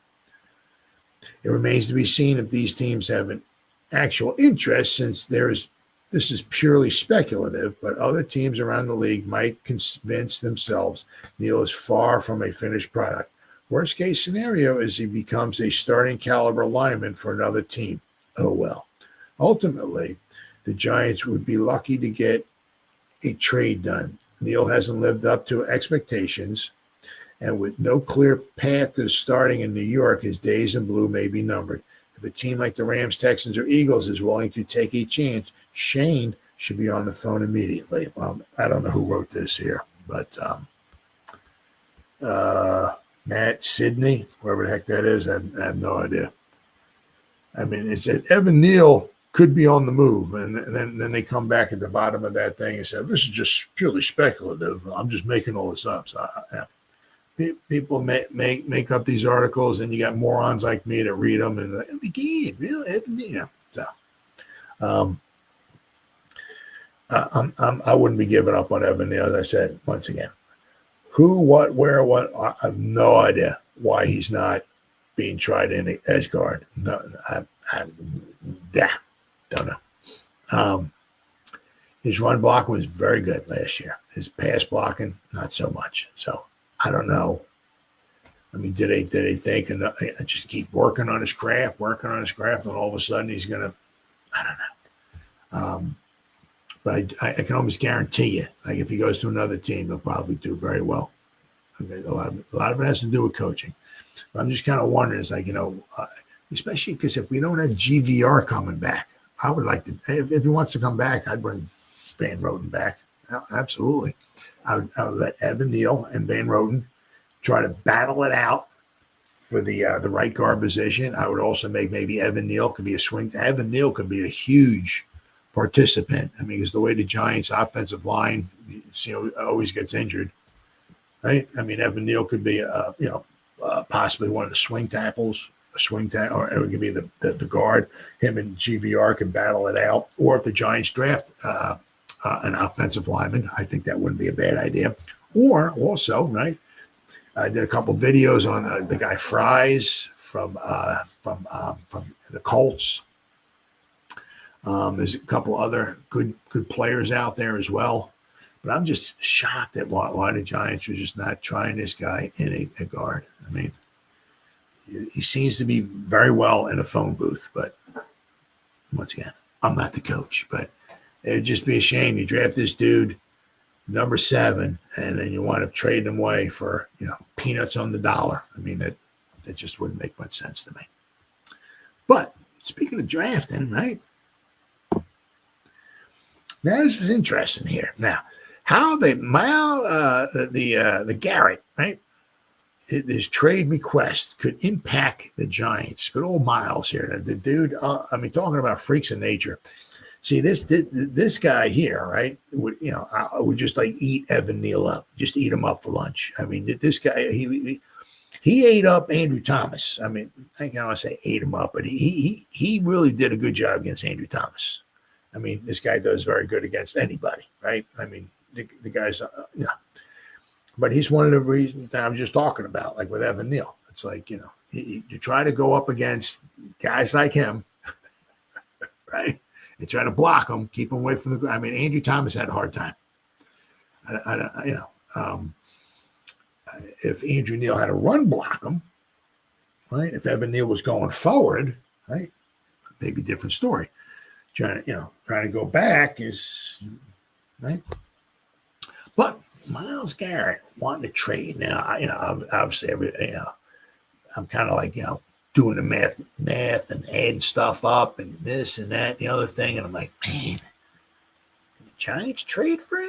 It remains to be seen if these teams have an actual interest, since this is purely speculative, but other teams around the league might convince themselves Neal is far from a finished product. Worst case scenario is he becomes a starting caliber lineman for another team. Oh well. Ultimately, the Giants would be lucky to get a trade done. Neal hasn't lived up to expectations, and with no clear path to starting in New York, his days in blue may be numbered. If a team like the Rams, Texans, or Eagles is willing to take a chance, Shane should be on the phone immediately. I don't know who wrote this here, but Matt Sidney, whoever the heck that is, I have no idea. I mean, it said Evan Neal could be on the move, and then they come back at the bottom of that thing and say, this is just purely speculative. I'm just making all this up. So people make up these articles, and you got morons like me that read them and like, again, really, yeah. So I wouldn't be giving up on Evan Neal, as I said once again. Who, what, where, what? I have no idea why he's not being tried in as guard. No, I don't know. His run blocking was very good last year. His pass blocking, not so much. So I don't know. I mean, did they think and just keep working on his craft, and all of a sudden he's gonna? I don't know. But I can almost guarantee you, like if he goes to another team, he'll probably do very well. Okay, a lot of it has to do with coaching. But I'm just kind of wondering, it's like, especially because if we don't have GVR coming back, I would like to, if he wants to come back, I'd bring Van Roten back. Absolutely. I would let Evan Neal and Van Roten try to battle it out for the right guard position. I would also make maybe Evan Neal could be a swing. Evan Neal could be a huge participant. I mean, because the way the Giants' offensive line, always gets injured, right? I mean, Evan Neal could be, possibly one of the swing tackles, or it could be the guard. Him and GVR can battle it out. Or if the Giants draft an offensive lineman, I think that wouldn't be a bad idea. Or also, right, I did a couple videos on the guy Fries from the Colts. There's a couple other good players out there as well. But I'm just shocked at why the Giants are just not trying this guy in a guard. I mean, he seems to be very well in a phone booth. But once again, I'm not the coach. But it would just be a shame. You draft this dude, number 7, and then you wind up trading him away for peanuts on the dollar. I mean, that just wouldn't make much sense to me. But speaking of drafting, right? Now this is interesting here. Now, how the Garrett, right? His trade request could impact the Giants. Good old Miles here. The dude, talking about freaks of nature. See, this guy here, right, would just like eat Evan Neal up, just eat him up for lunch. I mean, this guy, he ate up Andrew Thomas. I mean, I can't want to say ate him up, but he really did a good job against Andrew Thomas. I mean, this guy does very good against anybody, right? I mean, the guy's, but he's one of the reasons I was just talking about, like with Evan Neal. It's like, you try to go up against guys like him, right? You try to block him, keep him away from the. I mean, Andrew Thomas had a hard time. If Andrew Neal had to run block him, right? If Evan Neal was going forward, right? Maybe different story. Trying to go back is right. But Myles Garrett wanting to trade now. Obviously, I'm kind of like doing the math and adding stuff up and this and that and the other thing, and I'm like, man, can the Giants trade for him?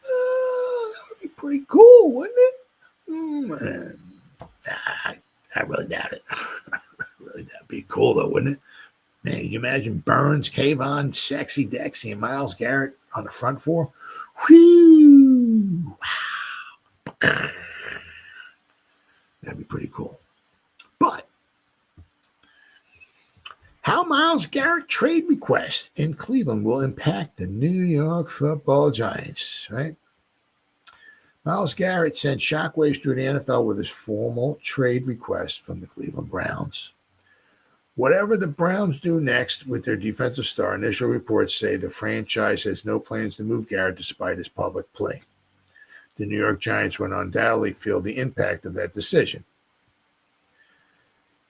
That would be pretty cool, wouldn't it? I really doubt it. Really, that'd be cool though, wouldn't it? Man, could you imagine Burns, Kayvon, Sexy Dexy, and Myles Garrett on the front four? Whew! Wow. That'd be pretty cool. But how Myles Garrett trade request in Cleveland will impact the New York Football Giants, right? Myles Garrett sent shockwaves through the NFL with his formal trade request from the Cleveland Browns. Whatever the Browns do next with their defensive star, initial reports say the franchise has no plans to move Garrett despite his public plea. The New York Giants would undoubtedly feel the impact of that decision.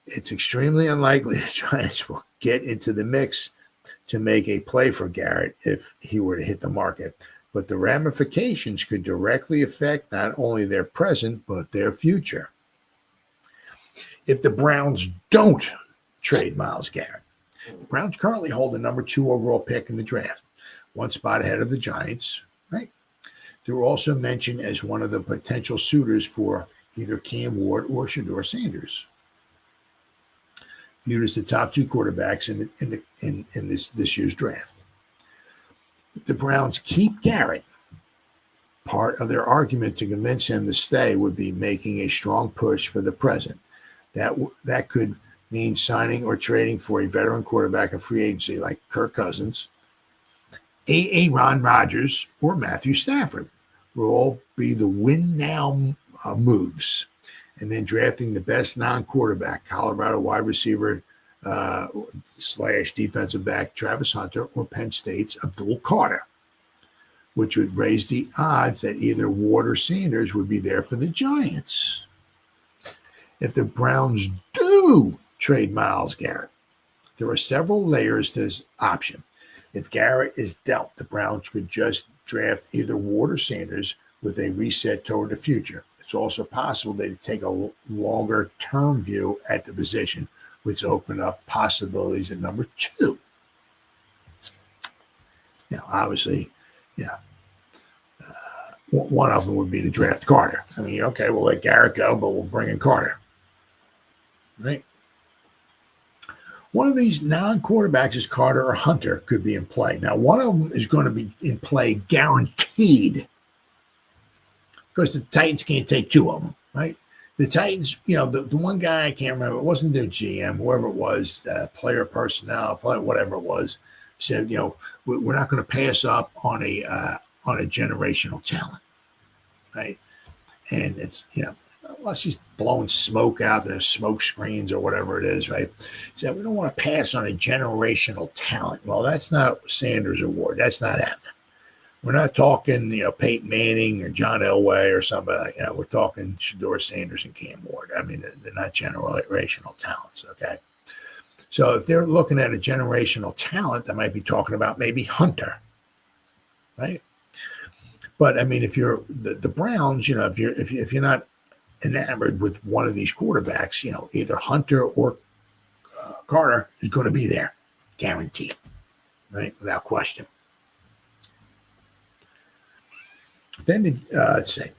It's extremely unlikely the Giants will get into the mix to make a play for Garrett if he were to hit the market, but the ramifications could directly affect not only their present, but their future. If the Browns don't trade Myles Garrett. The Browns currently hold the number 2 overall pick in the draft, one spot ahead of the Giants, right? They were also mentioned as one of the potential suitors for either Cam Ward or Shedeur Sanders, viewed as the top 2 quarterbacks in this year's draft. If the Browns keep Garrett, part of their argument to convince him to stay would be making a strong push for the present. That could mean signing or trading for a veteran quarterback in free agency like Kirk Cousins, Aaron Rodgers, or Matthew Stafford. Will all be the win now moves. And then drafting the best non-quarterback, Colorado wide receiver / defensive back Travis Hunter, or Penn State's Abdul Carter, which would raise the odds that either Ward or Sanders would be there for the Giants. If the Browns do trade Myles Garrett, there are several layers to this option. If Garrett is dealt, the Browns could just draft either Ward or Sanders with a reset toward the future. It's also possible they take a longer-term view at the position, which open up possibilities at number 2. Now, obviously, one of them would be to draft Carter. I mean, okay, we'll let Garrett go, but we'll bring in Carter. Right? One of these non-quarterbacks is Carter or Hunter could be in play. Now, one of them is going to be in play guaranteed because the Titans can't take 2 of them, right? The Titans, the one guy, I can't remember, it wasn't their GM, whoever it was, player personnel, whatever it was, said, we're not going to pass up on a generational talent, right? And it's, unless he's blowing smoke out there, smoke screens or whatever it is, right? He said, we don't want to pass on a generational talent. Well, that's not Sanders or Ward. That's not happening. We're not talking, Peyton Manning or John Elway or somebody. We're talking Shedeur Sanders and Cam Ward. I mean, they're not generational talents, okay? So if they're looking at a generational talent, they might be talking about maybe Hunter, right? But I mean, if you're the Browns, if you're not enamored with one of these quarterbacks, either Hunter or Carter is going to be there, guaranteed, right, without question. Then let's say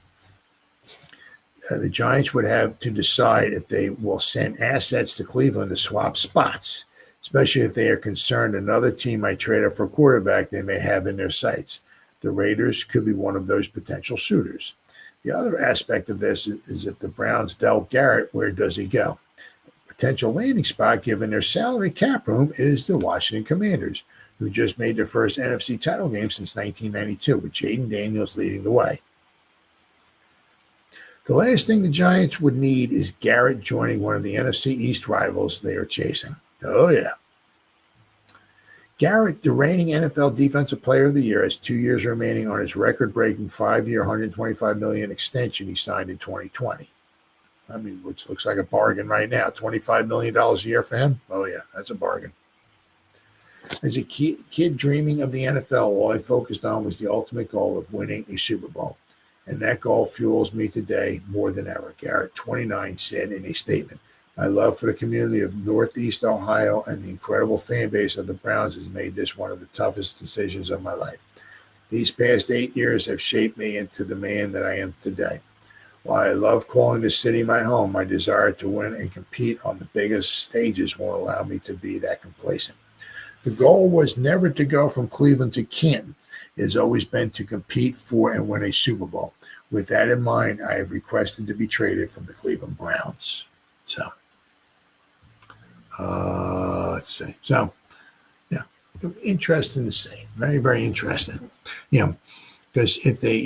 the Giants would have to decide if they will send assets to Cleveland to swap spots, especially if they are concerned another team might trade up for a quarterback they may have in their sights. The Raiders could be one of those potential suitors. The other aspect of this is if the Browns dealt Garrett, where does he go? Potential landing spot, given their salary cap room, is the Washington Commanders, who just made their first NFC title game since 1992, with Jaden Daniels leading the way. The last thing the Giants would need is Garrett joining one of the NFC East rivals they are chasing. Oh, yeah. Garrett, the reigning NFL Defensive Player of the Year, has 2 years remaining on his record-breaking 5-year, $125 million extension he signed in 2020. I mean, which looks like a bargain right now. $25 million a year for him? Oh, yeah, that's a bargain. As a kid dreaming of the NFL, all I focused on was the ultimate goal of winning a Super Bowl. And that goal fuels me today more than ever, Garrett, 29, said in a statement. My love for the community of Northeast Ohio and the incredible fan base of the Browns has made this one of the toughest decisions of my life. These past 8 years have shaped me into the man that I am today. While I love calling the city my home, my desire to win and compete on the biggest stages won't allow me to be that complacent. The goal was never to go from Cleveland to Canton. It has always been to compete for and win a Super Bowl. With that in mind, I have requested to be traded from the Cleveland Browns. So, let's see. So, yeah, interesting to see. Very, very interesting. Because if they,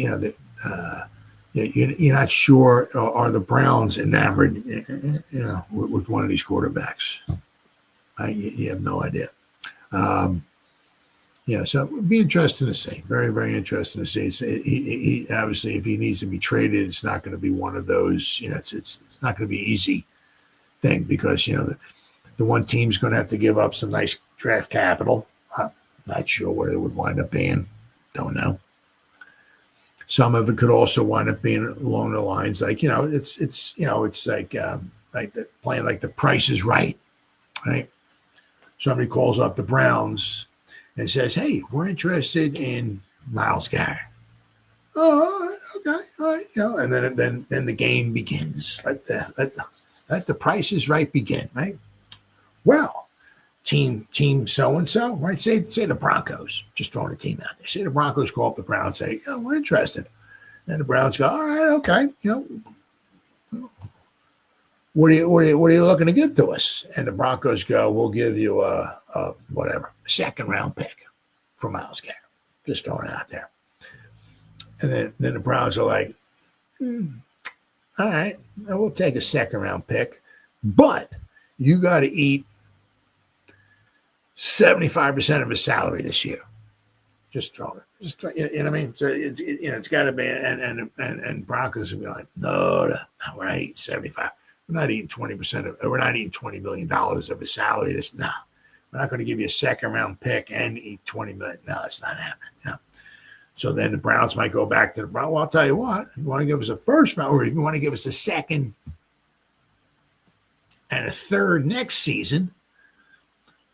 you're not sure, are the Browns enamored, with one of these quarterbacks? You have no idea. So it would be interesting to see. Very, very interesting to see. He obviously, if he needs to be traded, it's not going to be one of those. It's not going to be an easy thing because the one team's going to have to give up some nice draft capital. I'm not sure where it would wind up being. Don't know. Some of it could also wind up being along the lines like it's like playing like The Price is Right, right? somebody calls up the Browns and says, "Hey, we're interested in Myles Garrett." Oh, okay, all right, and then the game begins. Let the Price is Right begin, right? Well, team so and so, right? Say the Broncos, just throwing a team out there. Say the Broncos call up the Browns, say, "Yeah, we're interested," and the Browns go, "All right, okay, what are you looking to give to us?" And the Broncos go, "We'll give you a second round pick for Myles Garrett." Just throwing it out there. And then the Browns are like, "All right, we'll take a second round pick, but you got to eat 75% of his salary this year." Just throwing it. Just you know what I mean? So it's got to be, and Broncos will be like, "No, we're not eating 75. We're not eating 20% of. We're not eating $20 million of his salary. We're not going to give you a second round pick and eat $20 million. No, it's not happening. No." So then the Browns might go back to the Browns. Well, I'll tell you what, if you want to give us a first round, or if you want to give us a second and a third next season,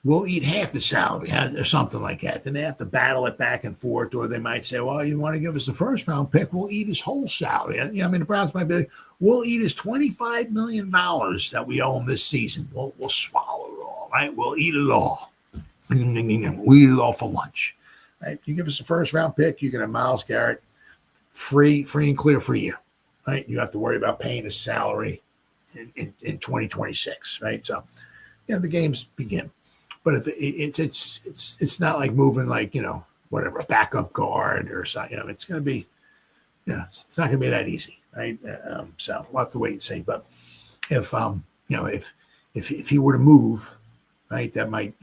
we'll eat half the salary or something like that. Then they have to battle it back and forth, or they might say, "Well, you want to give us a first round pick, we'll eat his whole salary." The Browns might be like, "We'll eat his $25 million that we owe him this season. We'll swallow it all, right? We'll eat it all. We'll eat it all for lunch." Right? You give us a first round pick, you can have Myles Garrett free and clear for a year. Right? You have to worry about paying his salary in 2026. Right? So, the games begin. But if it's not like moving like a backup guard or something. It's going to be, it's not going to be that easy. Right? So we'll have to wait and see. But if if he were to move, right, that might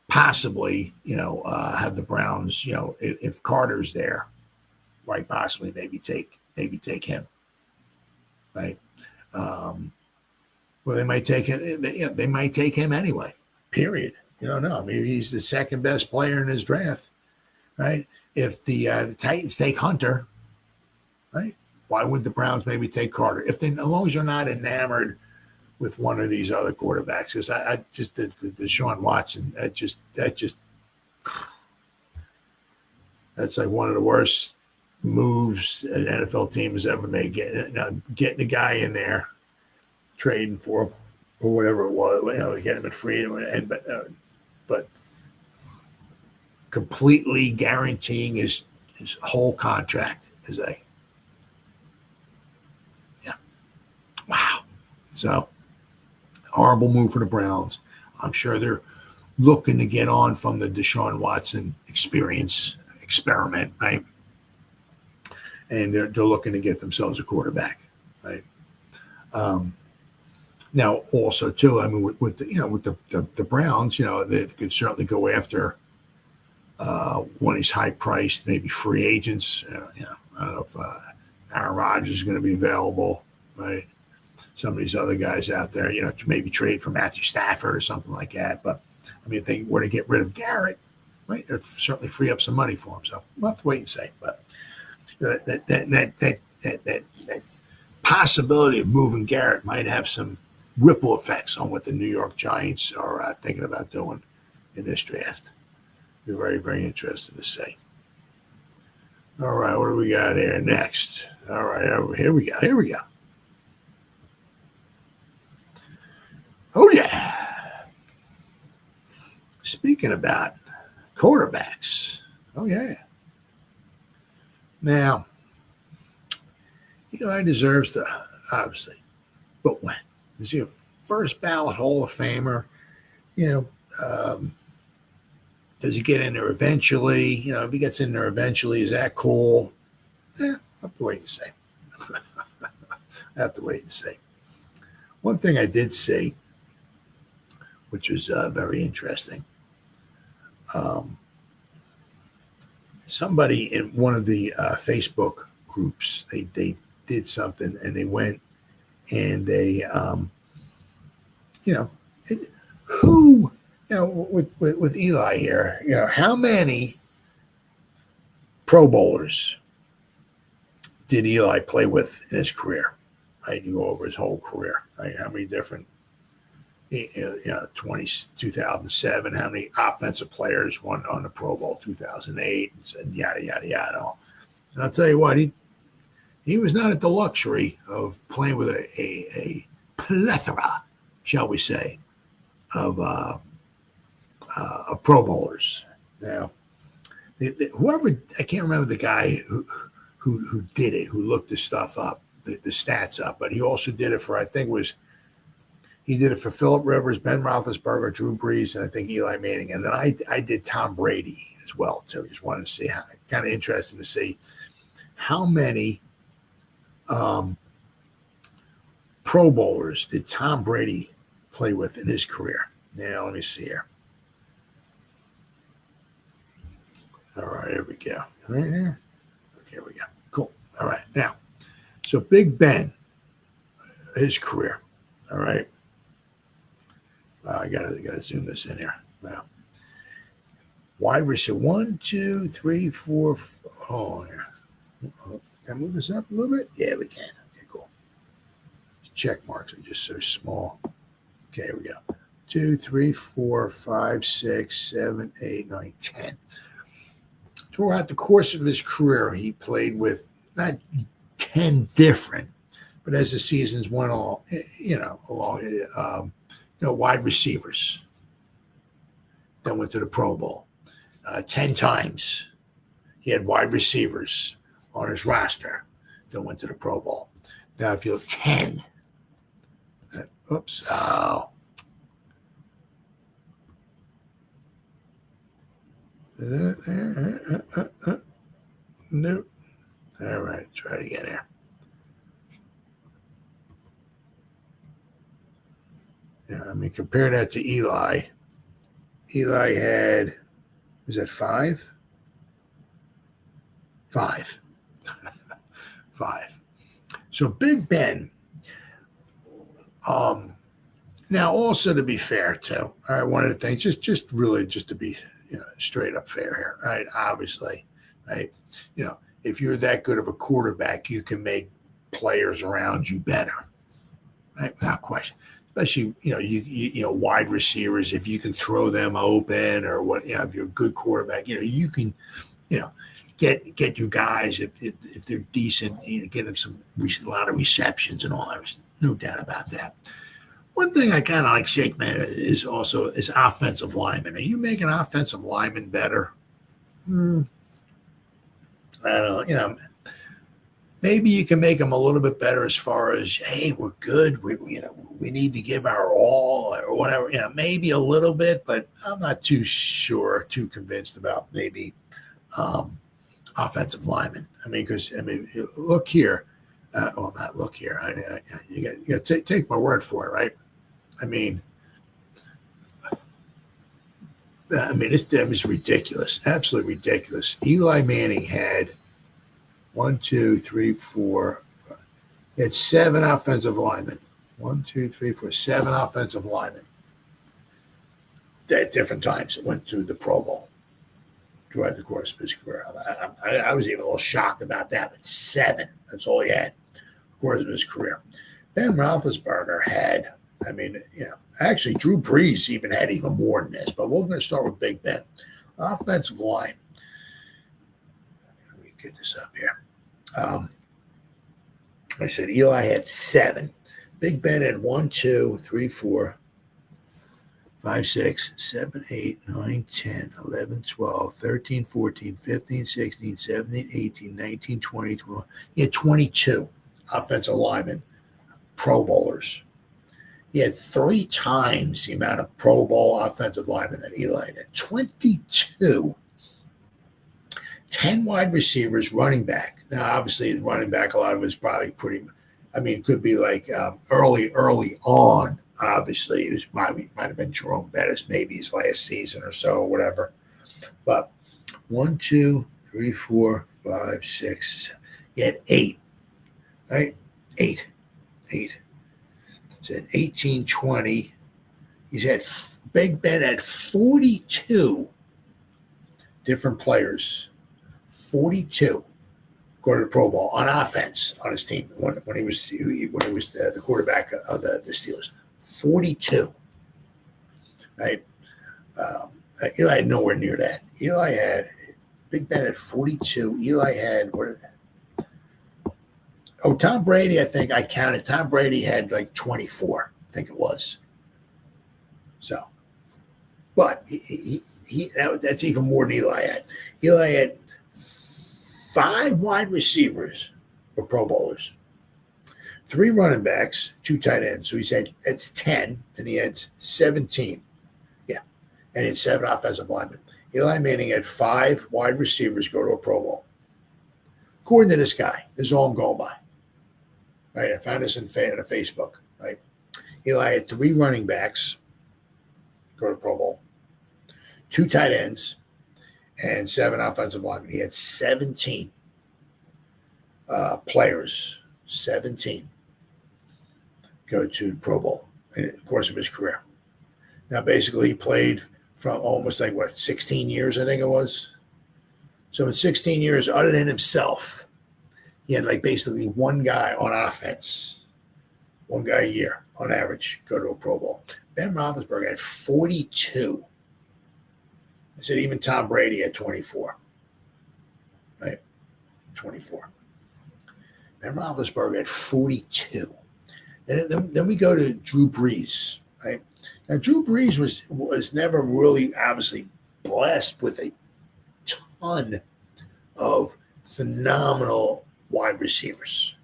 possibly, have the Browns, if Carter's there, right, possibly maybe take him, right? Well, they might take him. They might take him anyway. Period. You don't know. Maybe he's the second best player in his draft, right? If the Titans take Hunter, right? Why wouldn't the Browns maybe take Carter? As long as you're not enamored with one of these other quarterbacks, because I just the Deshaun Watson, that's like one of the worst moves an NFL team has ever made. Getting a guy in there, trading for him or whatever it was, get him in free, but completely guaranteeing his whole contract is wow. So horrible move for the Browns. I'm sure they're looking to get on from the Deshaun Watson experiment, right? And they're looking to get themselves a quarterback, right? Now, also too, I mean, with the Browns, they could certainly go after one of these high-priced, maybe free agents. I don't know if Aaron Rodgers is going to be available, right? Some of these other guys out there, to maybe trade for Matthew Stafford or something like that. But I mean, if they were to get rid of Garrett, right, it'd certainly free up some money for him. So we'll have to wait and see. But that possibility of moving Garrett might have some ripple effects on what the New York Giants are thinking about doing in this draft. Be very, very interested to see. All right, what do we got here next? All right, here we go. Oh, yeah. Speaking about quarterbacks. Oh, yeah. Now, Eli deserves to, obviously. But when? Is he a first ballot Hall of Famer? Does he get in there eventually? If he gets in there eventually, is that cool? I'll have to wait and see. One thing I did see, which was very interesting. Somebody in one of the Facebook groups, they did something, and they went and they, with Eli here, how many Pro Bowlers did Eli play with in his career? Right, you go over his whole career. Right, how many different 2007, how many offensive players won on the Pro Bowl 2008, and yada, yada, yada. And I'll tell you what, he was not at the luxury of playing with a plethora, shall we say, of Pro Bowlers. Now, whoever, I can't remember the guy who did it, who looked the stuff up, the stats up, but he also did it for, I think he did it for Phillip Rivers, Ben Roethlisberger, Drew Brees, and I think Eli Manning. And then I did Tom Brady as well, too. Just wanted to see kind of interesting to see how many Pro Bowlers did Tom Brady play with in his career. Now, let me see here. All right, here we go. Right here. Okay, here we go. Cool. All right. Now, so Big Ben, his career. All right. I gotta zoom this in here. Wow. Wide receiver 1, 2, 3, 4. Oh, yeah. Can I move this up a little bit? Yeah, we can. Okay, cool. Check marks are just so small. Okay, here we go. 2, 3, 4, 5, 6, 7, 8, 9, 10. Throughout the course of his career, he played with not 10 different, but as the seasons went on, along, wide receivers that went to the Pro Bowl. 10 times he had wide receivers on his roster that went to the Pro Bowl. Now, if you have 10, Nope. All right, try it again here. Yeah, I mean, compare that to Eli. Eli had, was that 5? 5. 5. So Big Ben. Now, also to be fair, too, all right, one of the things, just to be straight up fair here, right? Obviously, right? If you're that good of a quarterback, you can make players around you better, right? Without question. Especially, wide receivers, if you can throw them open or what, if you're a good quarterback, you can, get your guys if they're decent, get them a lot of receptions and all that. There's no doubt about that. One thing I kind of like shake, man, is offensive linemen. Are you making offensive linemen better? I don't know. Maybe you can make them a little bit better as far as, hey, we're good. We need to give our all or whatever. Maybe a little bit, but I'm not too convinced about maybe offensive linemen. Look here. Not look here. You got to take my word for it, right? That was ridiculous. Absolutely ridiculous. Eli Manning had 1, 2, 3, 4. He had 7 offensive linemen. 1, 2, 3, 4, 7 offensive linemen. At different times, it went to the Pro Bowl throughout the course of his career. I was even a little shocked about that, but 7. That's all he had, of course, of his career. Ben Roethlisberger had, actually Drew Brees even had even more than this, but we're going to start with Big Ben. Offensive line. Let me get this up here. I said Eli had 7. Big Ben had 1, 2, 3, 4, 5, 6, 7, 8, 9, 10, 11, 12, 13, 14, 15, 16, 17, 18, 19, 20, 21. He had 22 offensive linemen, Pro Bowlers. He had 3 times the amount of Pro Bowl offensive linemen that Eli had. 22. 10 wide receivers, running back. Now, obviously, the running back, a lot of it is probably it could be like early on. Obviously, it might have been Jerome Bettis, maybe his last season or so, or whatever. But 1, 2, 3, 4, 5, 6, 7. He had 8, right? 8. So 18, 20. Big Ben had 42 different players. 42 go to the Pro Bowl on offense on his team when he was the quarterback of the Steelers. 42. right? Eli had nowhere near that. Eli had Big Ben at 42. Eli had Tom Brady, I think I counted. Tom Brady had like 24, I think it was. So, but that's even more than Eli had. Eli had 5 wide receivers were Pro Bowlers, 3 running backs, 2 tight ends. So he said that's 10, and he had 17. Yeah, and he had 7 offensive linemen. Eli Manning had 5 wide receivers go to a Pro Bowl. According to this guy, this is all I'm going by. Right, I found this in Facebook. Right, Eli had 3 running backs go to Pro Bowl, 2 tight ends, and 7 offensive linemen. He had 17 players, 17 go to Pro Bowl in the course of his career. Now, basically, he played from almost 16 years, I think it was. So in 16 years, other than himself, he had basically one guy on offense, one guy a year on average, go to a Pro Bowl. Ben Roethlisberger had 42. I said even Tom Brady had 24. Right? 24. Ben Roethlisberger had 42. Then we go to Drew Brees. Right? Now, Drew Brees was never really, obviously, blessed with a ton of phenomenal wide receivers,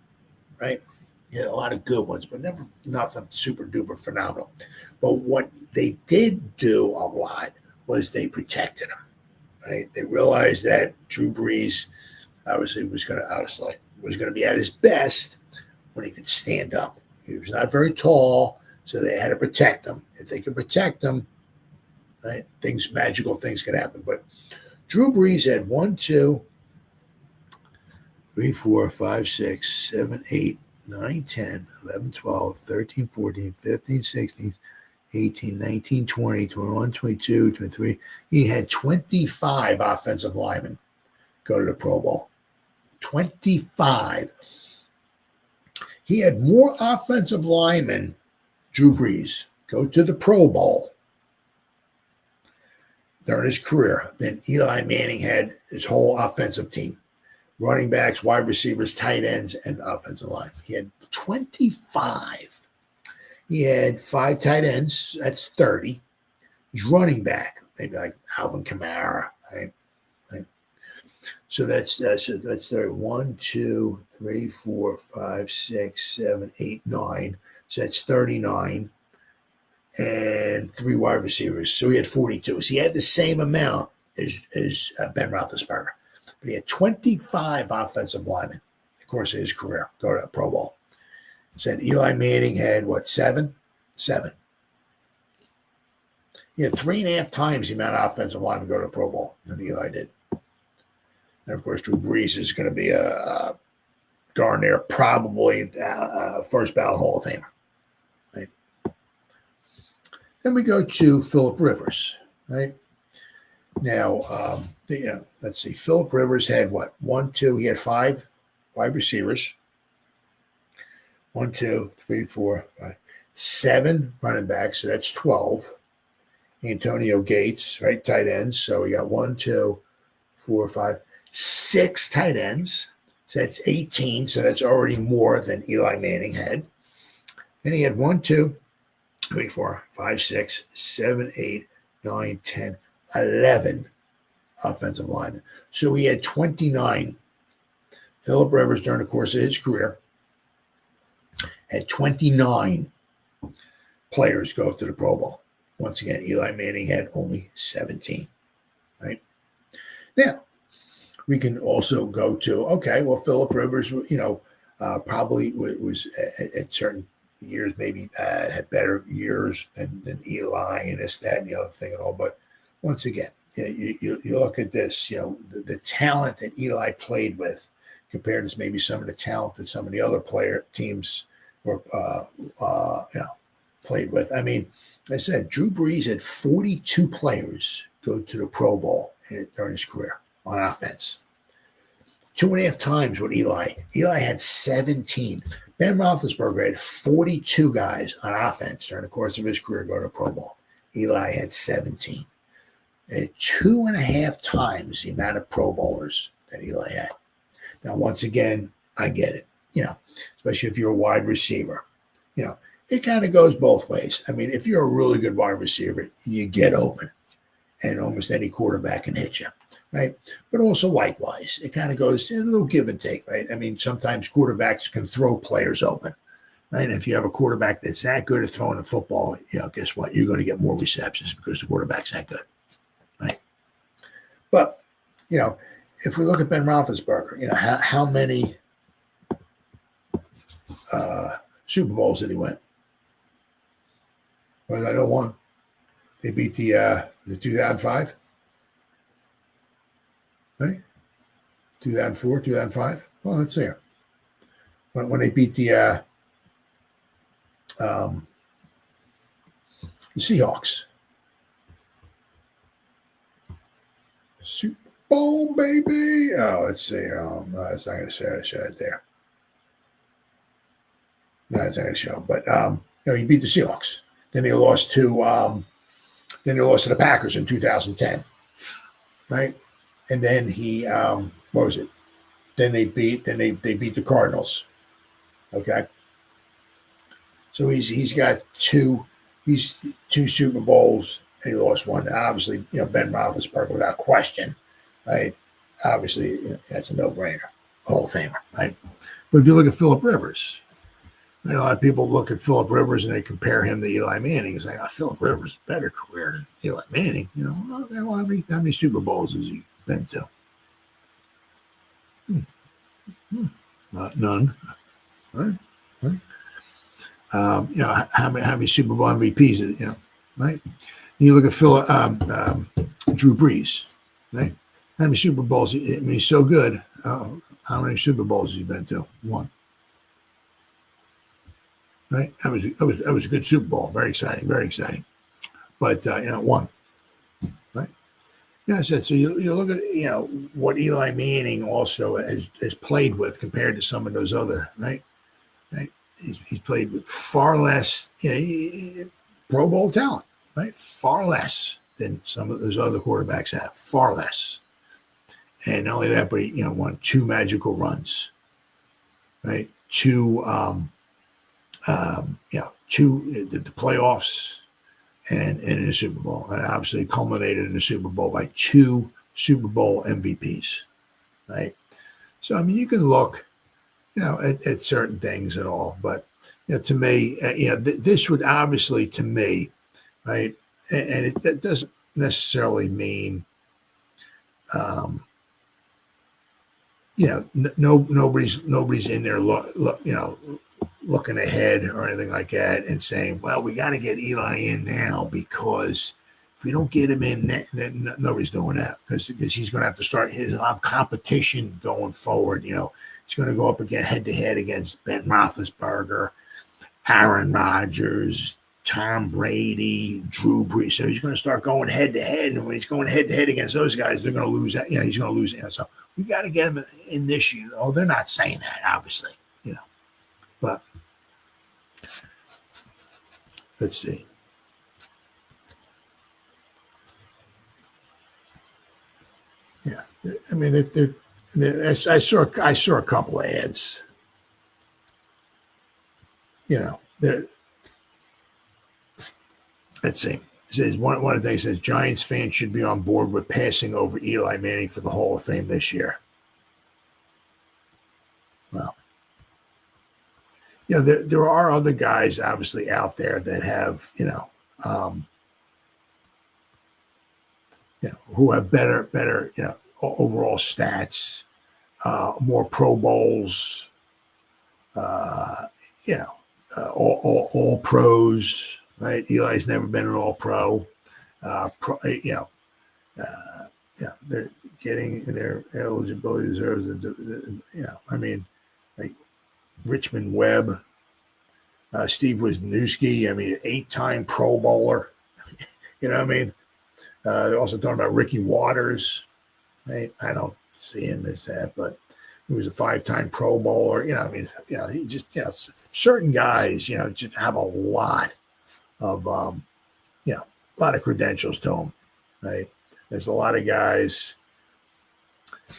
right? He had a lot of good ones, but never nothing super duper phenomenal. But what they did do a lot was they protected him, right? They realized that Drew Brees obviously was going to be at his best when he could stand up. He was not very tall, so they had to protect him. If they could protect him, right, magical things could happen. But Drew Brees had 1, 2, 3, 4, 5, 6, 7, 8, 9, 10, 11, 12, 13, 14, 15, 16, 18, 19, 20, 21, 22, 23. He had 25 offensive linemen go to the Pro Bowl. 25. He had more offensive linemen, Drew Brees, go to the Pro Bowl during his career than Eli Manning had his whole offensive team. Running backs, wide receivers, tight ends, and offensive line. He had 25. He had 5 tight ends. That's 30. He's running back, maybe like Alvin Kamara. Right? So that's 30. 1, 2, 3, 4, 5, 6, 7, 8, 9. So that's 39. And 3 wide receivers. So he had 42. So he had the same amount as Ben Roethlisberger. But he had 25 offensive linemen in the course of his career go to a Pro Bowl. Said Eli Manning had, 7? 7. He had 3.5 times the amount of offensive linemen go to a Pro Bowl than Eli did. And, of course, Drew Brees is going to be a darn near probably first ballot Hall of Famer. Right? Then we go to Phillip Rivers, right? Now, let's see. Phillip Rivers had 1, 2. He had 5 wide receivers. 1, 2, 3, 4, 5, 7 running backs. So that's 12. Antonio Gates, right? Tight ends. So we got 1, 2, 4, 5, 6 tight ends. So that's 18. So that's already more than Eli Manning had. Then he had 1, 2, 3, 4, 5, 6, 7, 8, 9, 10, 11 offensive linemen. So he had 29. Phillip Rivers, during the course of his career, had 29 players go to the Pro Bowl. Once again, Eli Manning had only 17. Right? Now, we can also go to, Phillip Rivers, probably was at certain years, maybe had better years than Eli and this, that, and the other thing and all. But once again, you look at this, the talent that Eli played with compared to maybe some of the talent that some of the other teams were, played with. I mean, I said Drew Brees had 42 players go to the Pro Bowl during his career on offense. 2.5 times what Eli. Eli had 17. Ben Roethlisberger had 42 guys on offense during the course of his career go to Pro Bowl. Eli had 17. At 2.5 times the amount of Pro Bowlers that Eli had. Now, once again, I get it. Especially if you're a wide receiver. It kind of goes both ways. I mean, if you're a really good wide receiver, you get open, and almost any quarterback can hit you, right? But also likewise, it kind of goes a little give and take, right? I mean, sometimes quarterbacks can throw players open, right? And if you have a quarterback that's that good at throwing the football, guess what? You're going to get more receptions because the quarterback's that good, right? But, if we look at Ben Roethlisberger, how many Super Bowls did he win? Well, I know one. They beat the 2005, right? 2004, 2005. Well, let's see. When they beat the Seahawks. Super Bowl, baby. Oh, let's see. No, it's not going to show it there. No, it's not going to show. But he beat the Seahawks. Then they lost to the Packers in 2010, right? And then what was it? Then they beat the Cardinals. Okay. So he's got two Super Bowls and he lost one. Obviously, Ben Roethlisberger without question, right? Obviously, that's a no-brainer, Hall of Famer, right? But if you look at Phillip Rivers. A lot of people look at Phillip Rivers and they compare him to Eli Manning. It's like, Phillip Rivers' better career than Eli Manning. Well, how many Super Bowls has he been to? None. Right? How many Super Bowl MVPs? Right? And you look at Drew Brees, right? How many Super Bowls? He's so good. How many Super Bowls has he been to? One. Right, that was a good Super Bowl, very exciting, but one, right? I said so. You look at what Eli Manning also has played with compared to some of those other right. He's played with far less Pro Bowl talent, right? Far less than some of those other quarterbacks have, far less. And not only that, but he won 2 magical runs, right? 2. The playoffs and in the Super Bowl, and obviously culminated in the Super Bowl by 2 Super Bowl MVPs, right? So I mean, you can look, at certain things and all, but to me, this would obviously, to me, right, and it doesn't necessarily mean, nobody's in there looking ahead or anything like that and saying, well, we got to get Eli in now because if we don't get him in, then nobody's doing that because he's going to have to start. He'll have competition going forward. He's going to go up again head-to-head against Ben Roethlisberger, Aaron Rodgers, Tom Brady, Drew Brees. So he's going to start going head-to-head, and when he's going head-to-head against those guys, they're going to lose. He's going to lose. So we got to get him in this year. Oh, they're not saying that, obviously. But let's see. Yeah, I mean, I saw a couple of ads. Let's see. It says one of the things says Giants fans should be on board with passing over Eli Manning for the Hall of Fame this year. Well. There are other guys obviously out there that have, who have better, overall stats, more Pro Bowls, all pros, right? Eli's never been an all pro. They're getting their eligibility deserves, like Richmond Webb, Steve Wisniewski, 8-time Pro Bowler. They're also talking about Ricky Waters. Right? I don't see him as that, but he was a 5-time Pro Bowler. He just, certain guys, just have a lot of, lot of credentials to him, right? There's a lot of guys.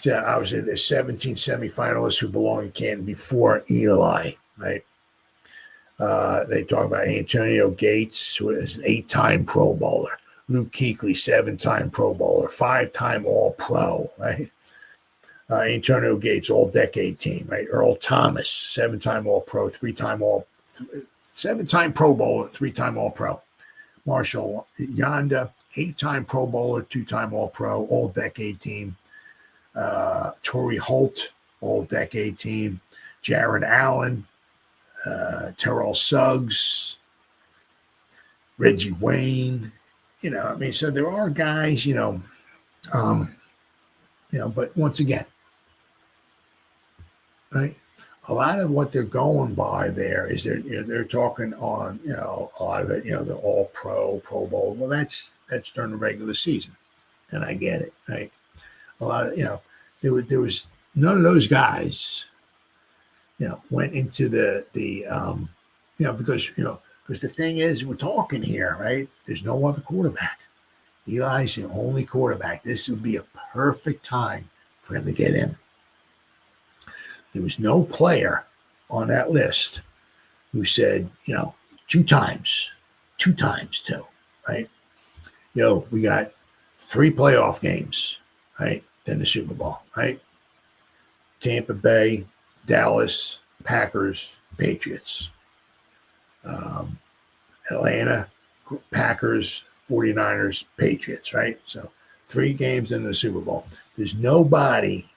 Yeah, obviously, there's 17 semifinalists who belong in Canton before Eli, right? They talk about Antonio Gates, who is an 8-time Pro Bowler. Luke Kuechly, 7-time Pro Bowler, 5-time All-Pro, right? Antonio Gates, All-Decade Team, right? Earl Thomas, 7-time All-Pro, 7-time Pro Bowler, 3-time All-Pro. Marshall Yonda, 8-time Pro Bowler, 2-time All-Pro, All-Decade Team. Torrey Holt, All-Decade Team. Jared Allen, Terrell Suggs, Reggie Wayne. So there are guys, but once again, right? A lot of what they're going by there is they're talking on, a lot of it, the All-Pro, Pro Bowl. Well, that's during the regular season, and I get it, right? A lot of, there was none of those guys, went into the because the thing is, we're talking here, right? There's no other quarterback. Eli's the only quarterback. This would be a perfect time for him to get in. There was no player on that list who said, two times too, right? We got 3 playoff games, right? Then the Super Bowl, right? Tampa Bay, Dallas, Packers, Patriots. Atlanta, Packers, 49ers, Patriots, right? So 3 games in the Super Bowl. There's nobody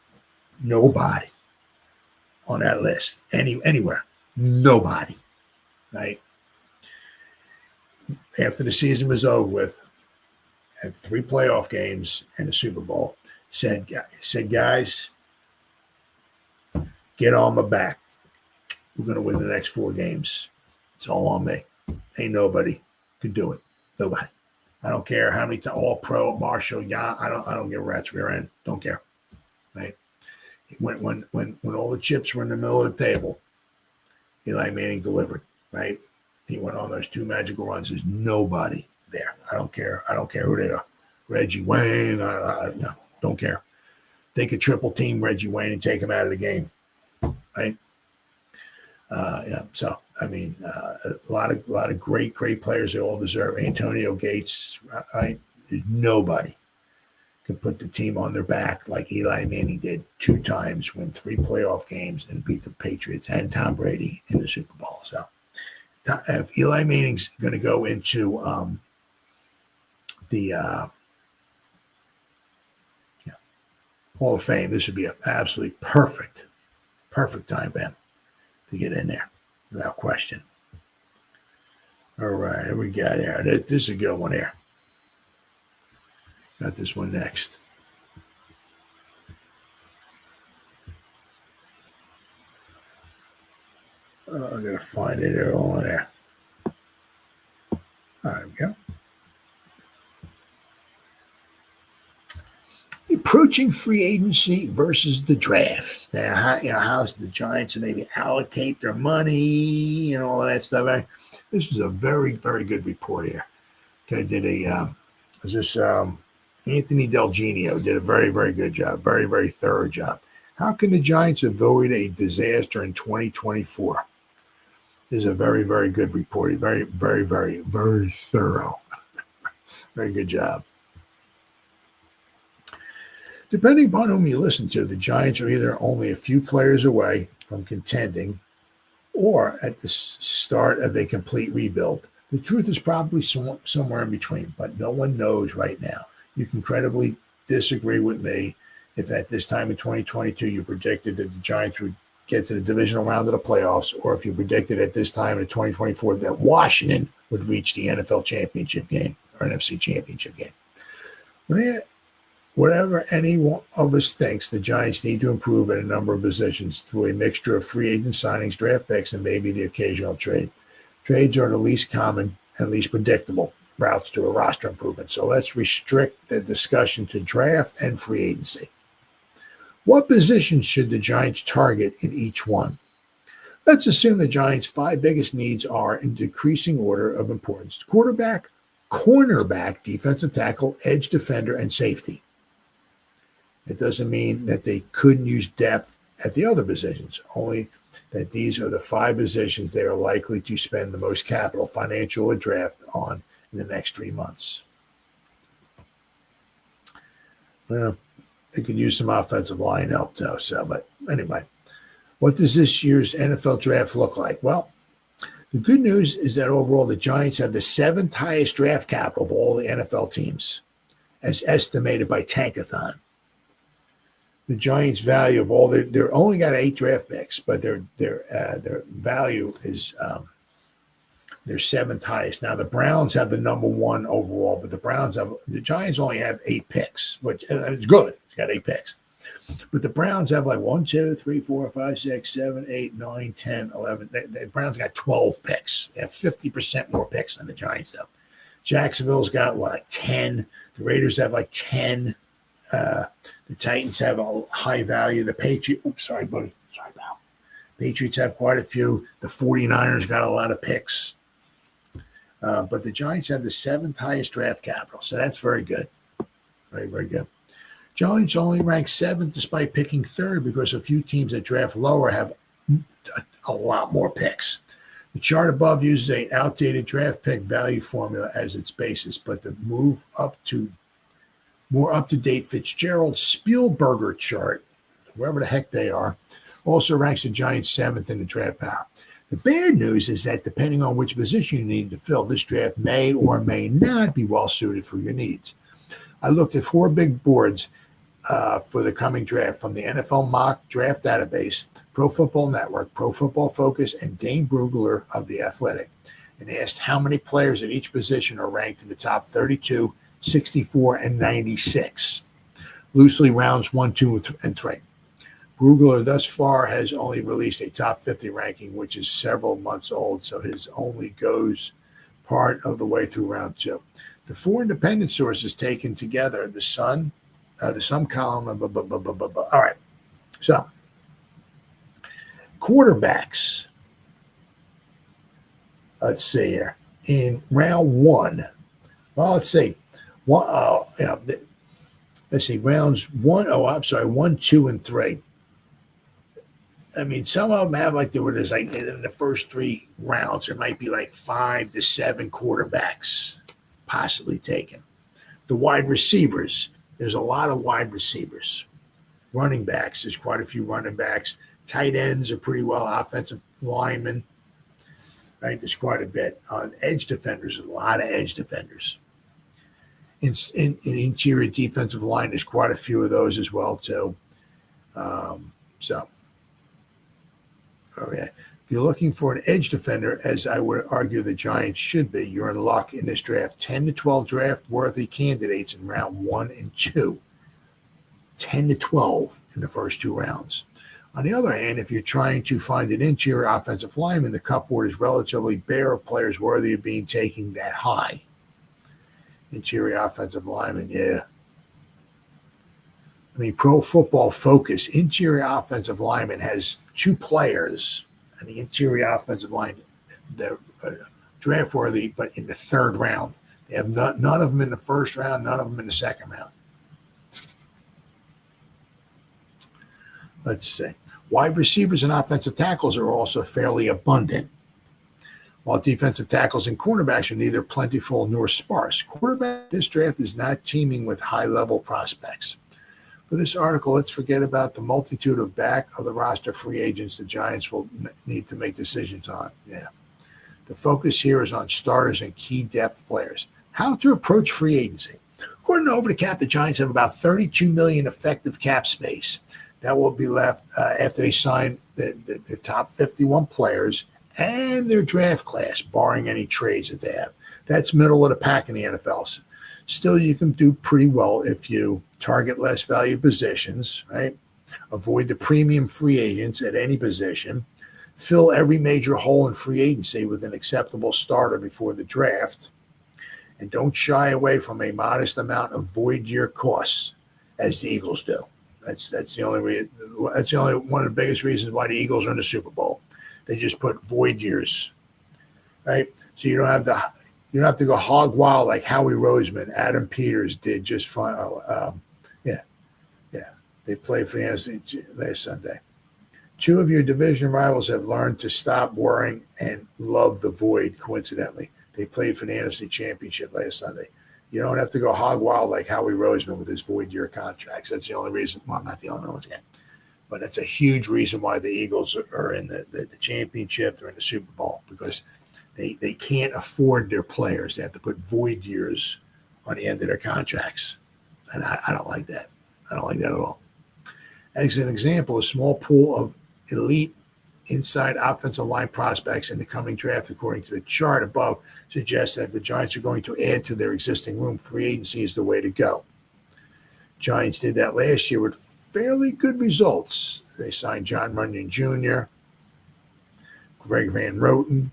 on that list anywhere. Nobody, right? After the season was over with, had 3 playoff games and a Super Bowl, said, guys, get on my back. We're going to win the next 4 games. It's all on me. Ain't nobody could do it. Nobody. I don't care how many All-Pro, Marshall, I don't give a rat's rear end. Don't care. Right? When all the chips were in the middle of the table, Eli Manning delivered. Right? He went on those 2 magical runs. There's nobody there. I don't care. I don't care who they are. Reggie Wayne. No, don't care. They could triple team Reggie Wayne and take him out of the game. Right? So a lot of great players. They all deserve. Antonio Gates, right? Nobody could put the team on their back like Eli Manning did 2 times, win 3 playoff games, and beat the Patriots and Tom Brady in the Super Bowl. So if Eli Manning's going to go into the Hall of Fame, this would be an absolutely perfect time for him to get in there, without question. All right, here we got here. This is a good one here. Got this one next. I gotta find it here all in there. There we go. Approaching free agency versus the draft. Now, how's the Giants maybe allocate their money and all of that stuff? This was a very, very good report here. Okay, Anthony Del Genio did a very, very good job, very, very thorough job. How can the Giants avoid a disaster in 2024? This is a very, very good report. Very, very, very, very thorough. Very good job. Depending upon whom you listen to, the Giants are either only a few players away from contending or at the start of a complete rebuild. The truth is probably somewhere in between, but no one knows right now. You can credibly disagree with me if at this time in 2022 you predicted that the Giants would get to the divisional round of the playoffs, or if you predicted at this time in 2024 that Washington would reach the NFL championship game or NFC championship game. Whatever any one of us thinks, the Giants need to improve at a number of positions through a mixture of free agent signings, draft picks, and maybe the occasional trade. Trades are the least common and least predictable routes to a roster improvement. So let's restrict the discussion to draft and free agency. What positions should the Giants target in each one? Let's assume the Giants' 5 biggest needs are in decreasing order of importance: quarterback, cornerback, defensive tackle, edge defender, and safety. It doesn't mean that they couldn't use depth at the other positions, only that these are the 5 positions they are likely to spend the most capital, financial, or draft on in the next 3 months. Well, they could use some offensive line help, though. But anyway, what does this year's NFL draft look like? Well, the good news is that overall the Giants have the 7th highest draft capital of all the NFL teams, as estimated by Tankathon. The Giants' value of all they're only got 8 draft picks, but their value is their 7th highest. Now the Browns have the number 1 overall, but the Giants only have 8 picks, which is good. It's got 8 picks. But the Browns have like 1, 2, 3, 4, 5, 6, 7, 8, 9, 10, 11. The Browns got 12 picks. They have 50% more picks than the Giants, though. Jacksonville's got, like 10. The Raiders have like 10. The Titans have a high value. The Patriots, sorry, buddy. Sorry, pal. Patriots have quite a few. The 49ers got a lot of picks. But the Giants have the 7th highest draft capital. So that's very good. Very, very good. Giants only rank 7th despite picking 3rd because a few teams that draft lower have a lot more picks. The chart above uses an outdated draft pick value formula as its basis, but the more up-to-date Fitzgerald Spielberger chart, wherever the heck they are, also ranks the Giants 7th in the draft power. The bad news is that depending on which position you need to fill, this draft may or may not be well suited for your needs. I looked at 4 big boards for the coming draft from the NFL Mock Draft Database, Pro Football Network, Pro Football Focus, and Dane Brugler of The Athletic, and asked how many players at each position are ranked in the top 32, 64, and 96, loosely rounds 1, 2, and 3. Brugler thus far has only released a top 50 ranking, which is several months old, so his only goes part of the way through round 2. The 4 independent sources taken together, the Sun column, all right. So, quarterbacks. Let's see here. In round 1, well, let's see. Let's see, rounds 1, 2, and 3. I mean, some of them have there's in the first 3 rounds, there might be like 5 to 7 quarterbacks possibly taken. The wide receivers, there's a lot of wide receivers. Running backs, there's quite a few running backs. Tight ends are pretty well. Offensive linemen, right? There's quite a bit. On edge defenders, a lot of edge defenders. In interior defensive line, there's quite a few of those as well, too. Okay. If you're looking for an edge defender, as I would argue the Giants should be, you're in luck in this draft. 10 to 12 draft-worthy candidates in round 1 and 2. 10 to 12 in the first 2 rounds. On the other hand, if you're trying to find an interior offensive lineman, the cupboard is relatively bare of players worthy of being taken that high. Interior offensive lineman, yeah. I mean, Pro Football Focus, interior offensive lineman has 2 players on the interior offensive line. They're draft worthy, but in the 3rd round. They have none of them in the 1st round, none of them in the 2nd round. Let's see. Wide receivers and offensive tackles are also fairly abundant, while defensive tackles and cornerbacks are neither plentiful nor sparse. This draft is not teeming with high-level prospects. For this article, let's forget about the multitude of back-of-the-roster free agents the Giants will need to make decisions on. Yeah. The focus here is on starters and key depth players. How to approach free agency. According to Over the Cap, the Giants have about $32 million effective cap space. That will be left after they sign their top 51 players and their draft class, barring any trades that they have. That's middle of the pack in the NFL. Still, you can do pretty well if you target less valued positions, right? Avoid the premium free agents at any position. Fill every major hole in free agency with an acceptable starter before the draft. And don't shy away from a modest amount of void year costs, as the Eagles do. That's the only one of the biggest reasons why the Eagles are in the Super Bowl. They just put void years, right? So you don't have You don't have to go hog wild like Howie Roseman, Adam Peters did just fine. Yeah. They played for the NFC last Sunday. Two of your division rivals have learned to stop worrying and love the void, coincidentally. They played for the NFC Championship last Sunday. You don't have to go hog wild like Howie Roseman with his void year contracts. That's the only reason. Well, not the only one again. But that's a huge reason why the Eagles are in the championship. They're in the Super Bowl because they can't afford their players. They have to put void years on the end of their contracts. And I don't like that. I don't like that at all. As an example, a small pool of elite inside offensive line prospects in the coming draft, according to the chart above, suggests that if the Giants are going to add to their existing room, free agency is the way to go. Giants did that last year with fairly good results. They signed John Runyon Jr., Greg Van Roten.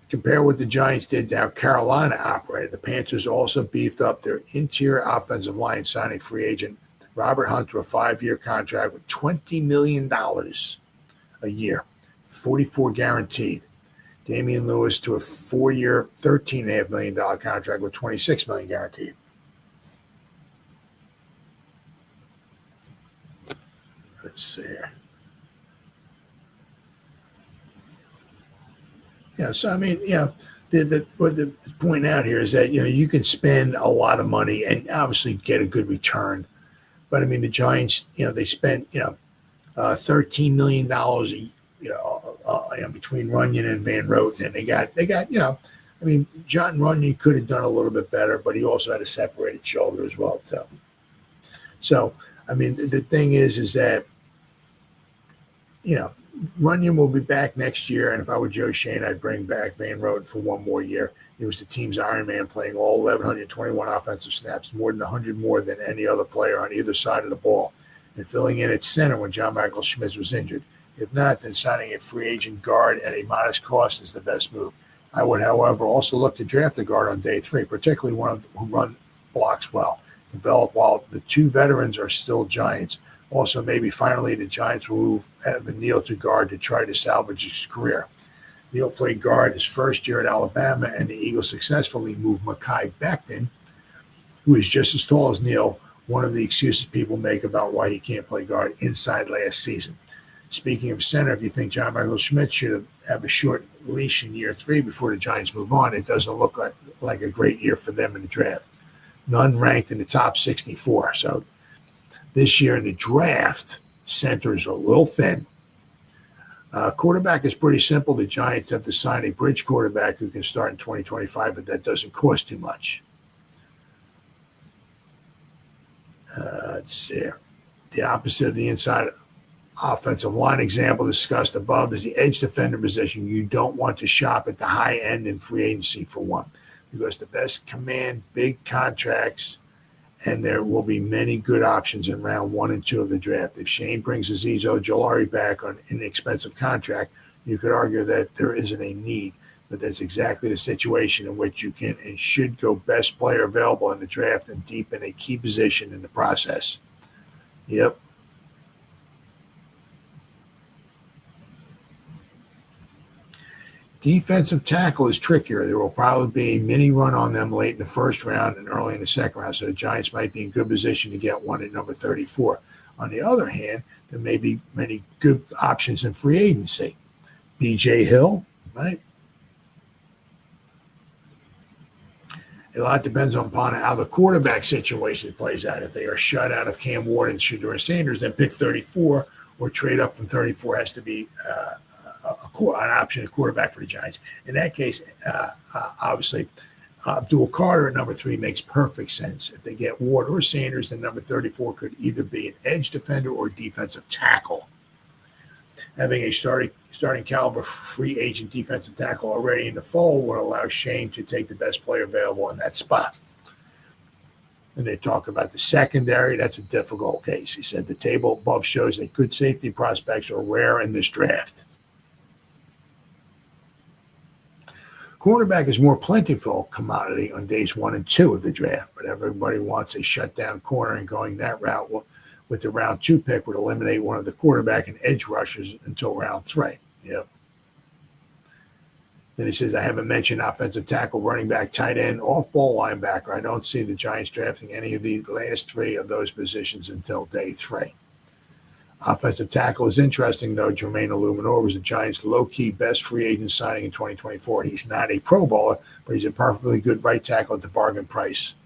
Compare what the Giants did to how Carolina operated. The Panthers also beefed up their interior offensive line, signing free agent Robert Hunt to a 5-year contract with $20 million a year, 44 guaranteed. Damian Lewis to a 4-year, $13.5 million contract with $26 million guaranteed. Let's see here. Yeah, so I mean, what the point out here is that you can spend a lot of money and obviously get a good return, but I mean the Giants, they spent $13 million between Runyon and Van Roten, and they got I mean John Runyon could have done a little bit better, but he also had a separated shoulder as well too. So I mean the thing is that Runyon will be back next year, and if I were Joe Shane, I'd bring back Van Roten for one more year. He was the team's Iron Man, playing all 1,121 offensive snaps, more than 100 more than any other player on either side of the ball, and filling in at center when John Michael Schmitz was injured. If not, then signing a free agent guard at a modest cost is the best move. I would, however, also look to draft a guard on day 3, particularly one who run blocks well, develop while the two veterans are still Giants. Also, maybe finally the Giants will move Evan Neal to guard to try to salvage his career. Neal played guard his first year at Alabama, and the Eagles successfully moved Mekhi Becton, who is just as tall as Neal, one of the excuses people make about why he can't play guard, inside last season. Speaking of center, if you think John Michael Schmitz should have a short leash in year 3 before the Giants move on, it doesn't look like a great year for them in the draft. None ranked in the top 64. So this year in the draft, center is a little thin. Quarterback is pretty simple. The Giants have to sign a bridge quarterback who can start in 2025, but that doesn't cost too much. Let's see. The opposite of the inside offensive line example discussed above is the edge defender position. You don't want to shop at the high end in free agency for one, because the best command big contracts, and there will be many good options in round 1 and 2 of the draft. If Shane brings Azeez Ojulari back on an inexpensive contract, you could argue that there isn't a need, but that's exactly the situation in which you can and should go best player available in the draft and deepen a key position in the process. Yep. Defensive tackle is trickier. There will probably be a mini run on them late in the first round and early in the second round, so the Giants might be in good position to get one at number 34. On the other hand, there may be many good options in free agency. B.J. Hill, right? A lot depends upon how the quarterback situation plays out. If they are shut out of Cam Ward and Shedeur Sanders, then pick 34 or trade up from 34 has to be an option, a quarterback for the Giants. In that case, obviously, Abdul Carter at number 3 makes perfect sense. If they get Ward or Sanders, then number 34 could either be an edge defender or defensive tackle. Having a starting caliber free agent defensive tackle already in the fold would allow Shane to take the best player available in that spot. And they talk about the secondary. That's a difficult case. He said the table above shows that good safety prospects are rare in this draft. Cornerback is more plentiful commodity on days 1 and 2 of the draft, but everybody wants a shutdown corner, and going that route with the round 2 pick would eliminate one of the quarterback and edge rushers until round 3. Yep. Then he says, I haven't mentioned offensive tackle, running back, tight end, off-ball linebacker. I don't see the Giants drafting any of the last three of those positions until day 3. Offensive tackle is interesting, though. Jermaine Illuminor was the Giants' low-key best free agent signing in 2024. He's not a Pro Bowler, but he's a perfectly good right tackle at the bargain price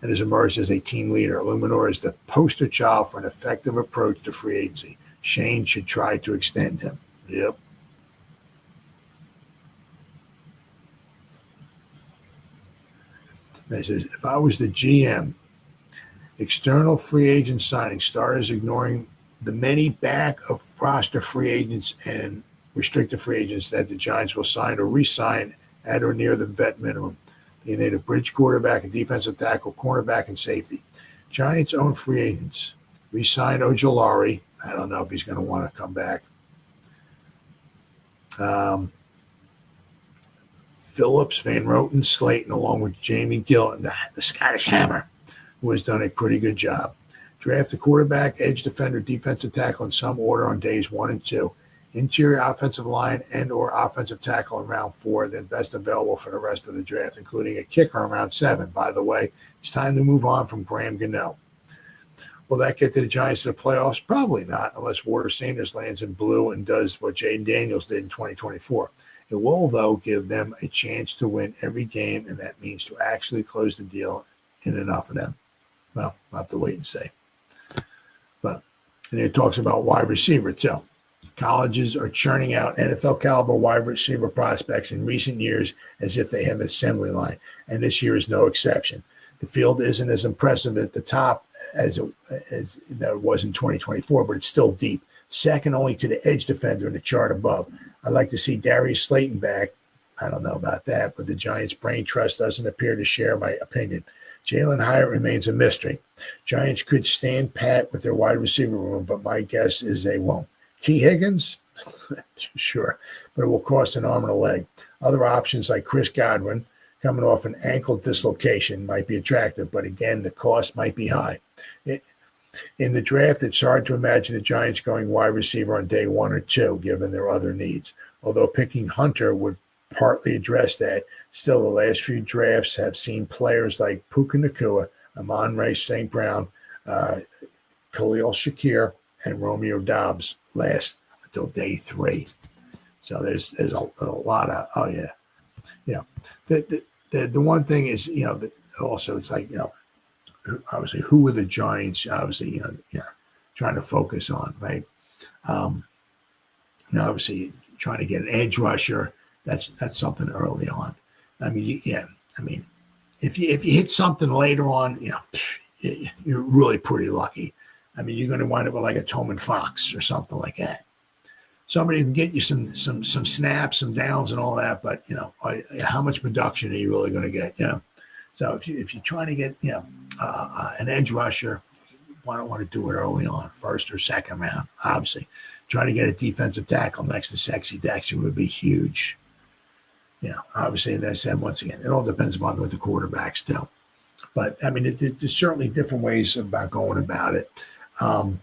and has emerged as a team leader. Illuminor is the poster child for an effective approach to free agency. Shane should try to extend him. Yep. And he says, if I was the GM, external free agent signing, starters ignoring the many back of roster free agents and restricted free agents that the Giants will sign or re-sign at or near the vet minimum. They need a bridge quarterback, a defensive tackle, cornerback, and safety. Giants own free agents. Re-sign Ojolari. I don't know if he's going to want to come back. Phillips, Van Roten, Slayton, along with Jamie Gillen, the Scottish Hammer, who has done a pretty good job. Draft a quarterback, edge defender, defensive tackle in some order on days 1 and 2. Interior offensive line and or offensive tackle in round 4, then best available for the rest of the draft, including a kicker in round 7. By the way, it's time to move on from Graham Gano. Will that get to the Giants to the playoffs? Probably not, unless Warder Sanders lands in blue and does what Jaden Daniels did in 2024. It will, though, give them a chance to win every game, and that means to actually close the deal in enough of them. Well, we'll have to wait and see. And it talks about wide receiver, too. Colleges are churning out NFL-caliber wide receiver prospects in recent years as if they have an assembly line, and this year is no exception. The field isn't as impressive at the top as it was in 2024, but it's still deep, second only to the edge defender in the chart above. I'd like to see Darius Slayton back. I don't know about that, but the Giants' brain trust doesn't appear to share my opinion. Jalen Hyatt remains a mystery. Giants could stand pat with their wide receiver room, but my guess is they won't. T. Higgins? Sure, but it will cost an arm and a leg. Other options like Chris Godwin, coming off an ankle dislocation, might be attractive, but again, the cost might be high. In the draft, it's hard to imagine the Giants going wide receiver on day 1 or 2, given their other needs. Although picking Hunter would partly address that, still the last few drafts have seen players like Puka Nacua, Amon-Ra St. Brown, Khalil Shakir, and Romeo Doubs last until day 3. So there's a lot of, oh yeah. You know, the one thing is, you know, also it's like, you know, obviously who are the Giants, obviously, you know, trying to focus on, right? You know, obviously trying to get an edge rusher, that's something early on. I mean, yeah, I mean, if you hit something later on, you know, you're really pretty lucky. I mean, you're going to wind up with like a Toman Fox or something like that. Somebody can get you some snaps, some downs, and all that, but you know, how much production are you really going to get? You know, so if you're trying to get, you know, an edge rusher, you want to do it early on, first or second round. Obviously, trying to get a defensive tackle next to Sexy Dexter would be huge. You know, obviously, as I said, once again, it all depends upon what the quarterbacks do. But I mean, there's certainly different ways about going about it. The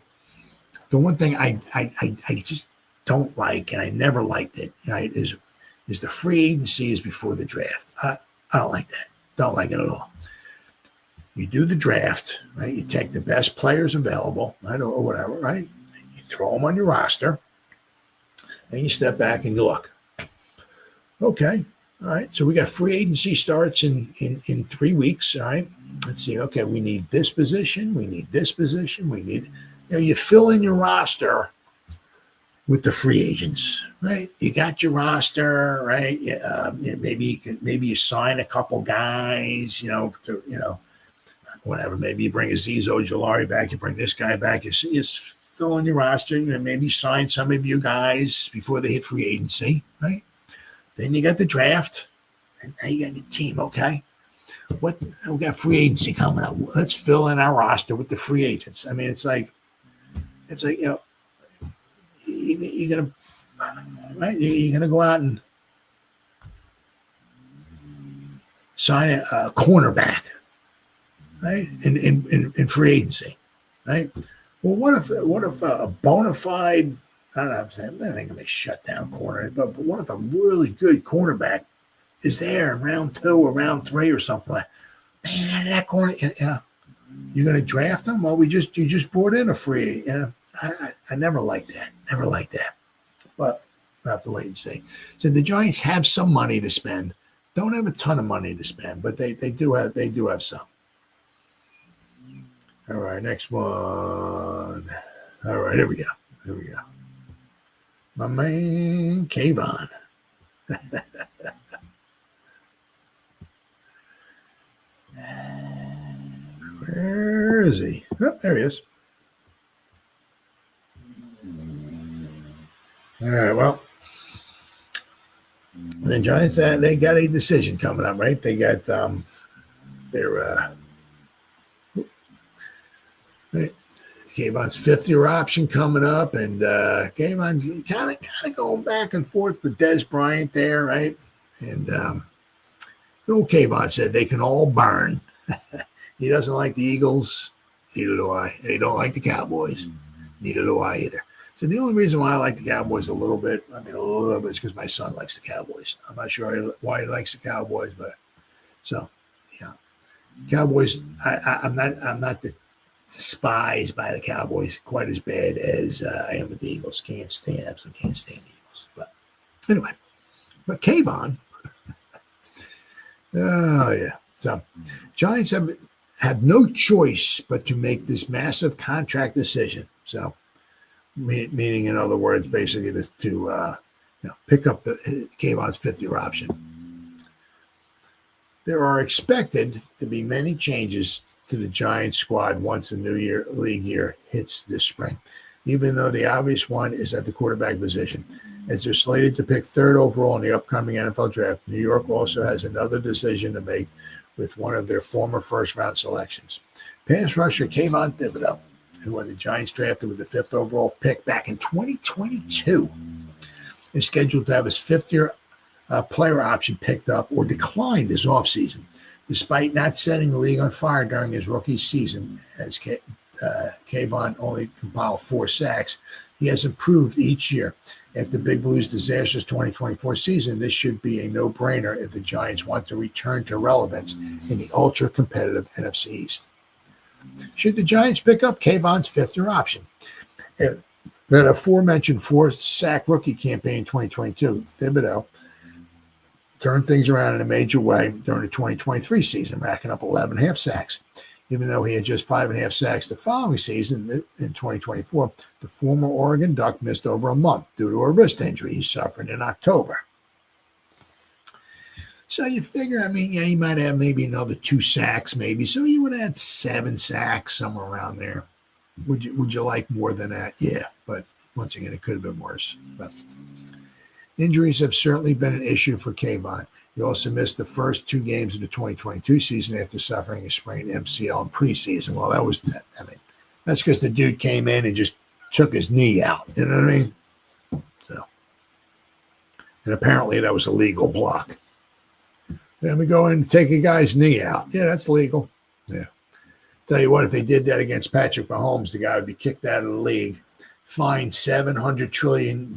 one thing I just don't like, and I never liked it, right, is the free agency is before the draft. I don't like that. Don't like it at all. You do the draft, right? You take the best players available, right, or whatever, right? You throw them on your roster. Then you step back and you look. Okay, all right. So we got free agency starts in 3 weeks. All right. Let's see. Okay, we need this position. We need this position. We need. You know, you fill in your roster with the free agents, right? You got your roster, right? Maybe you sign a couple guys, you know, whatever. Maybe you bring Azeez Ojolari back. You bring this guy back. You fill in your roster, and maybe sign some of you guys before they hit free agency, right? Then you got the draft, and now you got your team. Okay, we got free agency coming up. Let's fill in our roster with the free agents. I mean, it's like you know, you're gonna right. You're gonna go out and sign a cornerback, right? In free agency, right? Well, what if a bona fide I'm saying they ain't gonna be shut down corner, but what if a really good cornerback is there in round 2 or round 3 or something like? Man, out of that corner, you're gonna draft him? Well, you just brought in a free. I never liked that. Never liked that. But we'll have to wait and see. So the Giants have some money to spend. Don't have a ton of money to spend, but they do have some. All right, next one. All right, here we go. My man, Kayvon. Where is he? Oh, there he is. All right, well, the Giants, they got a decision coming up, right? They got their Kayvon's 5th-year option coming up, and Kayvon's kind of going back and forth with Des Bryant there, right? And old Kayvon said they can all burn. He doesn't like the Eagles, neither do I. And he don't like the Cowboys, neither do I either. So the only reason why I like the Cowboys a little bit is because my son likes the Cowboys. I'm not sure why he likes the Cowboys, but so Cowboys. I'm not despised by the Cowboys quite as bad as I am with the Eagles. Absolutely can't stand the Eagles. But anyway, but Kayvon. Oh yeah. So Giants have no choice but to make this massive contract decision. So. Meaning, in other words, basically to pick up the Kayvon's 5th-year option. There are expected to be many changes to the Giants squad once the new league year hits this spring, even though the obvious one is at the quarterback position. As they're slated to pick 3rd overall in the upcoming NFL draft, New York also has another decision to make with one of their former first-round selections. Pass rusher Kayvon DeVito, who the Giants drafted with the 5th overall pick back in 2022, is scheduled to have his 5th-year player option picked up or declined this offseason. Despite not setting the league on fire during his rookie season, as Kayvon only compiled 4 sacks, he has improved each year. After Big Blue's disastrous 2024 season, this should be a no-brainer if the Giants want to return to relevance in the ultra-competitive NFC East. Should the Giants pick up Kayvon's 5th-year option? That aforementioned 4-sack rookie campaign in 2022, DeVito turned things around in a major way during the 2023 season, racking up 11.5 sacks. Even though he had just 5.5 sacks the following season, in 2024, the former Oregon Duck missed over a month due to a wrist injury he suffered in October. So you figure, he might have maybe another 2 sacks, maybe. So he would have had 7 sacks, somewhere around there. Would you like more than that? Yeah, but once again, it could have been worse. But injuries have certainly been an issue for Kayvon. He also missed the first 2 games of the 2022 season after suffering a sprained MCL in preseason. Well, that was that. That's because the dude came in and just took his knee out. You know what I mean? So, and apparently that was a legal block. Then we go in and take a guy's knee out. Yeah, that's legal. Yeah. Tell you what, if they did that against Patrick Mahomes, the guy would be kicked out of the league, fined $700 trillion.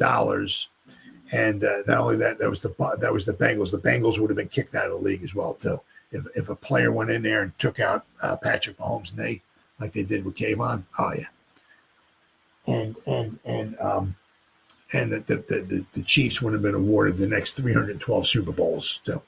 And not only that, that was the Bengals. The Bengals would have been kicked out of the league as well, too. If a player went in there and took out Patrick Mahomes' knee, like they did with Kayvon, oh yeah. And the Chiefs would have been awarded the next 312 Super Bowls, too.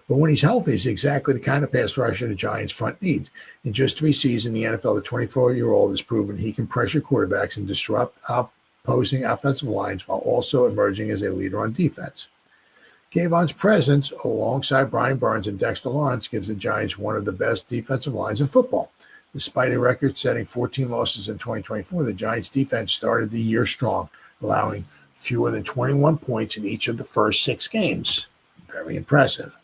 But when he's healthy, he's exactly the kind of pass rusher the Giants front needs. In just 3 seasons in the NFL, the 24-year-old has proven he can pressure quarterbacks and disrupt opposing offensive lines while also emerging as a leader on defense. Kayvon's presence alongside Brian Burns and Dexter Lawrence gives the Giants one of the best defensive lines in football. Despite a record-setting 14 losses in 2024, the Giants' defense started the year strong, allowing fewer than 21 points in each of the first 6 games. Very impressive.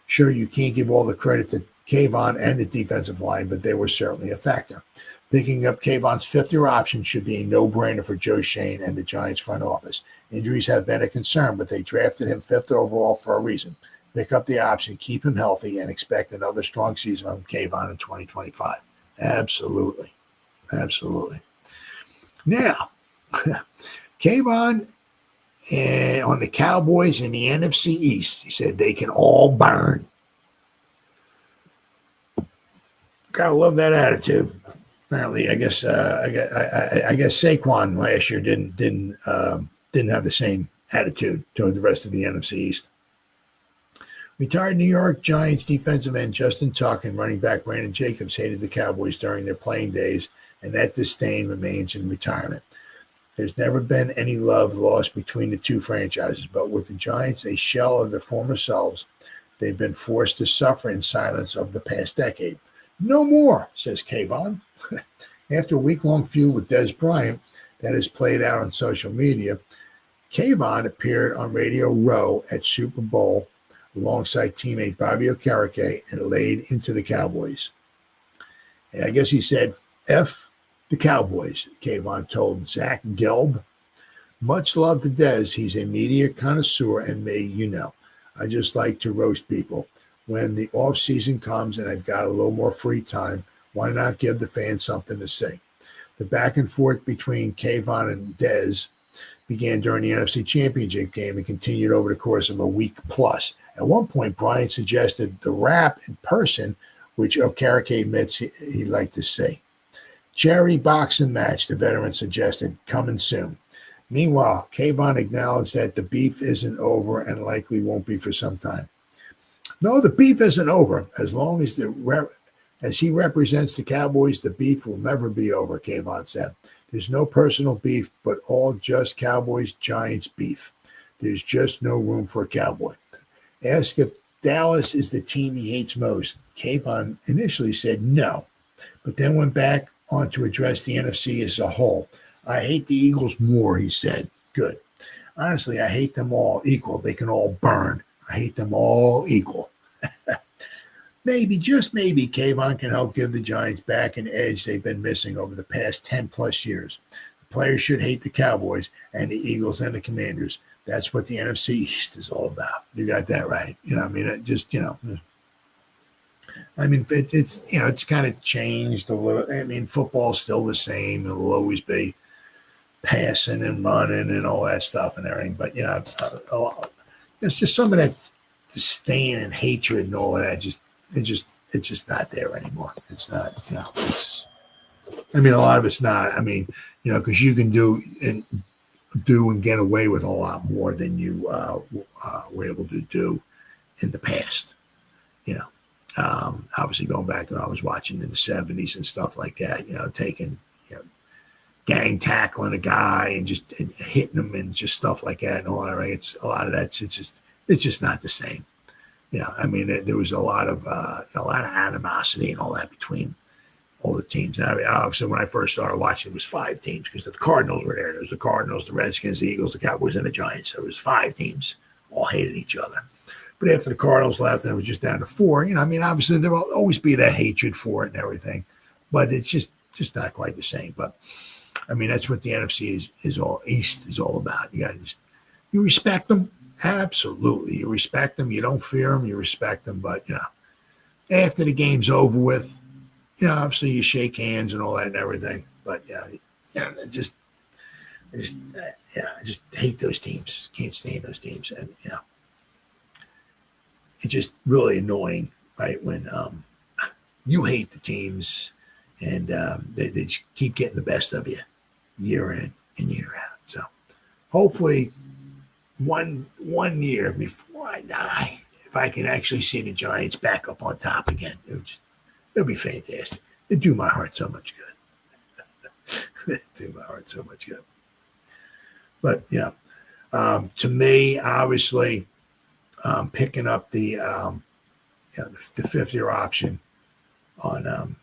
Sure, you can't give all the credit to Kayvon and the defensive line, but they were certainly a factor. Picking up Kayvon's 5th-year option should be a no-brainer for Joe Schoen and the Giants front office. Injuries have been a concern, but they drafted him 5th overall for a reason. Pick up the option, keep him healthy, and expect another strong season from Kayvon in 2025. Absolutely. Absolutely. Now, Kayvon on the Cowboys in the NFC East, he said they can all burn. Gotta love that attitude. Apparently, I guess Saquon last year didn't have the same attitude toward the rest of the NFC East. Retired New York Giants defensive end Justin Tuck and running back Brandon Jacobs hated the Cowboys during their playing days, and that disdain remains in retirement. There's never been any love lost between the two franchises, but with the Giants a shell of their former selves, they've been forced to suffer in silence over the past decade. No more, says Kayvon. After a week-long feud with Des Bryant that has played out on social media, Kayvon appeared on Radio Row at Super Bowl alongside teammate Bobby Okereke and laid into the Cowboys. And I guess he said, F the Cowboys, Kayvon told Zach Gelb. Much love to Des. He's a media connoisseur and me, you know. I just like to roast people. When the offseason comes and I've got a little more free time, why not give the fans something to say? The back and forth between Kayvon and Des began during the NFC Championship game and continued over the course of a week plus. At one point, Bryant suggested the rap in person, which Okereke admits he'd like to see. Charity boxing match, the veteran suggested, coming soon. Meanwhile, Kayvon acknowledged that the beef isn't over and likely won't be for some time. No, the beef isn't over. As long as as he represents the Cowboys, the beef will never be over, Kayvon said. There's no personal beef, but all just Cowboys-Giants beef. There's just no room for a Cowboy. Asked if Dallas is the team he hates most, Kayvon initially said no, but then went back on to address the NFC as a whole. I hate the Eagles more, he said. Good. Honestly, I hate them all equal. They can all burn. I hate them all equal. Maybe, just maybe, Kayvon can help give the Giants back an edge they've been missing over the past 10-plus years. The players should hate the Cowboys and the Eagles and the Commanders. That's what the NFC East is all about. You got that right. It's kind of changed a little. I mean, football's still the same. It will always be passing and running and all that stuff and everything. But, it's just some of that disdain and hatred and all of that. It's just not there anymore. It's not, a lot of it's not. Because you can do and get away with a lot more than you were able to do in the past. Obviously going back when I was watching in the 70s and stuff like that, taking, gang tackling a guy and just hitting him and just stuff like that and all that. Right? It's a lot of that. It's just not the same. There was a lot of animosity and all that between all the teams. Obviously, when I first started watching, it was 5 teams because the Cardinals were there. There was the Cardinals, the Redskins, the Eagles, the Cowboys, and the Giants. So it was 5 teams, all hated each other. But after the Cardinals left, and it was just down to 4. Obviously there will always be that hatred for it and everything, but it's just not quite the same. But that's what the NFC is all about. You respect them. Absolutely. You respect them. You don't fear them. You respect them. But, after the game's over with, obviously you shake hands and all that and everything. But, I just hate those teams. Can't stand those teams. And, it's just really annoying, right, when you hate the teams and they just keep getting the best of you year in and year out. So hopefully one year before I die, if I can actually see the Giants back up on top again, it'll be fantastic. It'd do my heart so much good. But, to me, obviously, picking up the 5th-year option on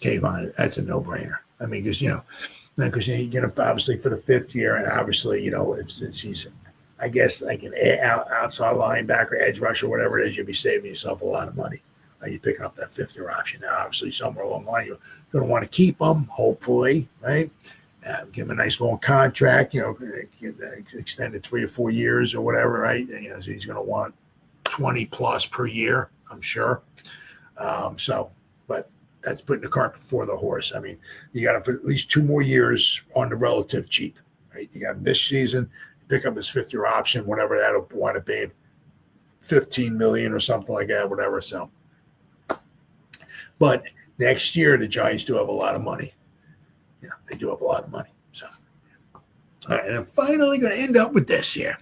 Kayvon, that's a no-brainer. Because you get him obviously for the 5th year, and obviously, if he's, I guess, like an outside linebacker, edge rusher, whatever it is, you'll be saving yourself a lot of money. You're picking up that 5th-year option. Now, obviously, somewhere along the line, you're going to want to keep him, hopefully, right? Give him a nice long contract, extended 3 or 4 years or whatever, right? So he's going to want 20 plus per year, I'm sure. But that's putting the cart before the horse. I mean, you got him for at least 2 more years on the relative cheap. Right? You got him this season, pick up his 5th-year option, whatever that'll wind up being, $15 million or something like that, whatever. So, but next year the Giants do have a lot of money. Yeah, they do have a lot of money. So, all right, and I'm finally going to end up with this here.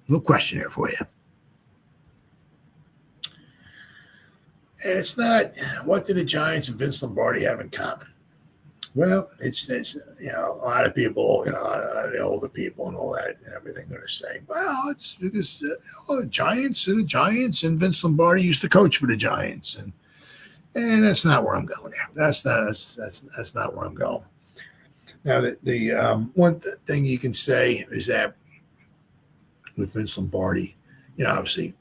Little question here for you. And it's not, what do the Giants and Vince Lombardi have in common? Well, it's a lot of people, the older people and all that and everything going to say, well, it's because the Giants are the Giants and Vince Lombardi used to coach for the Giants. And that's not where I'm going here. That's not where I'm going. Now, the one thing you can say is that with Vince Lombardi, obviously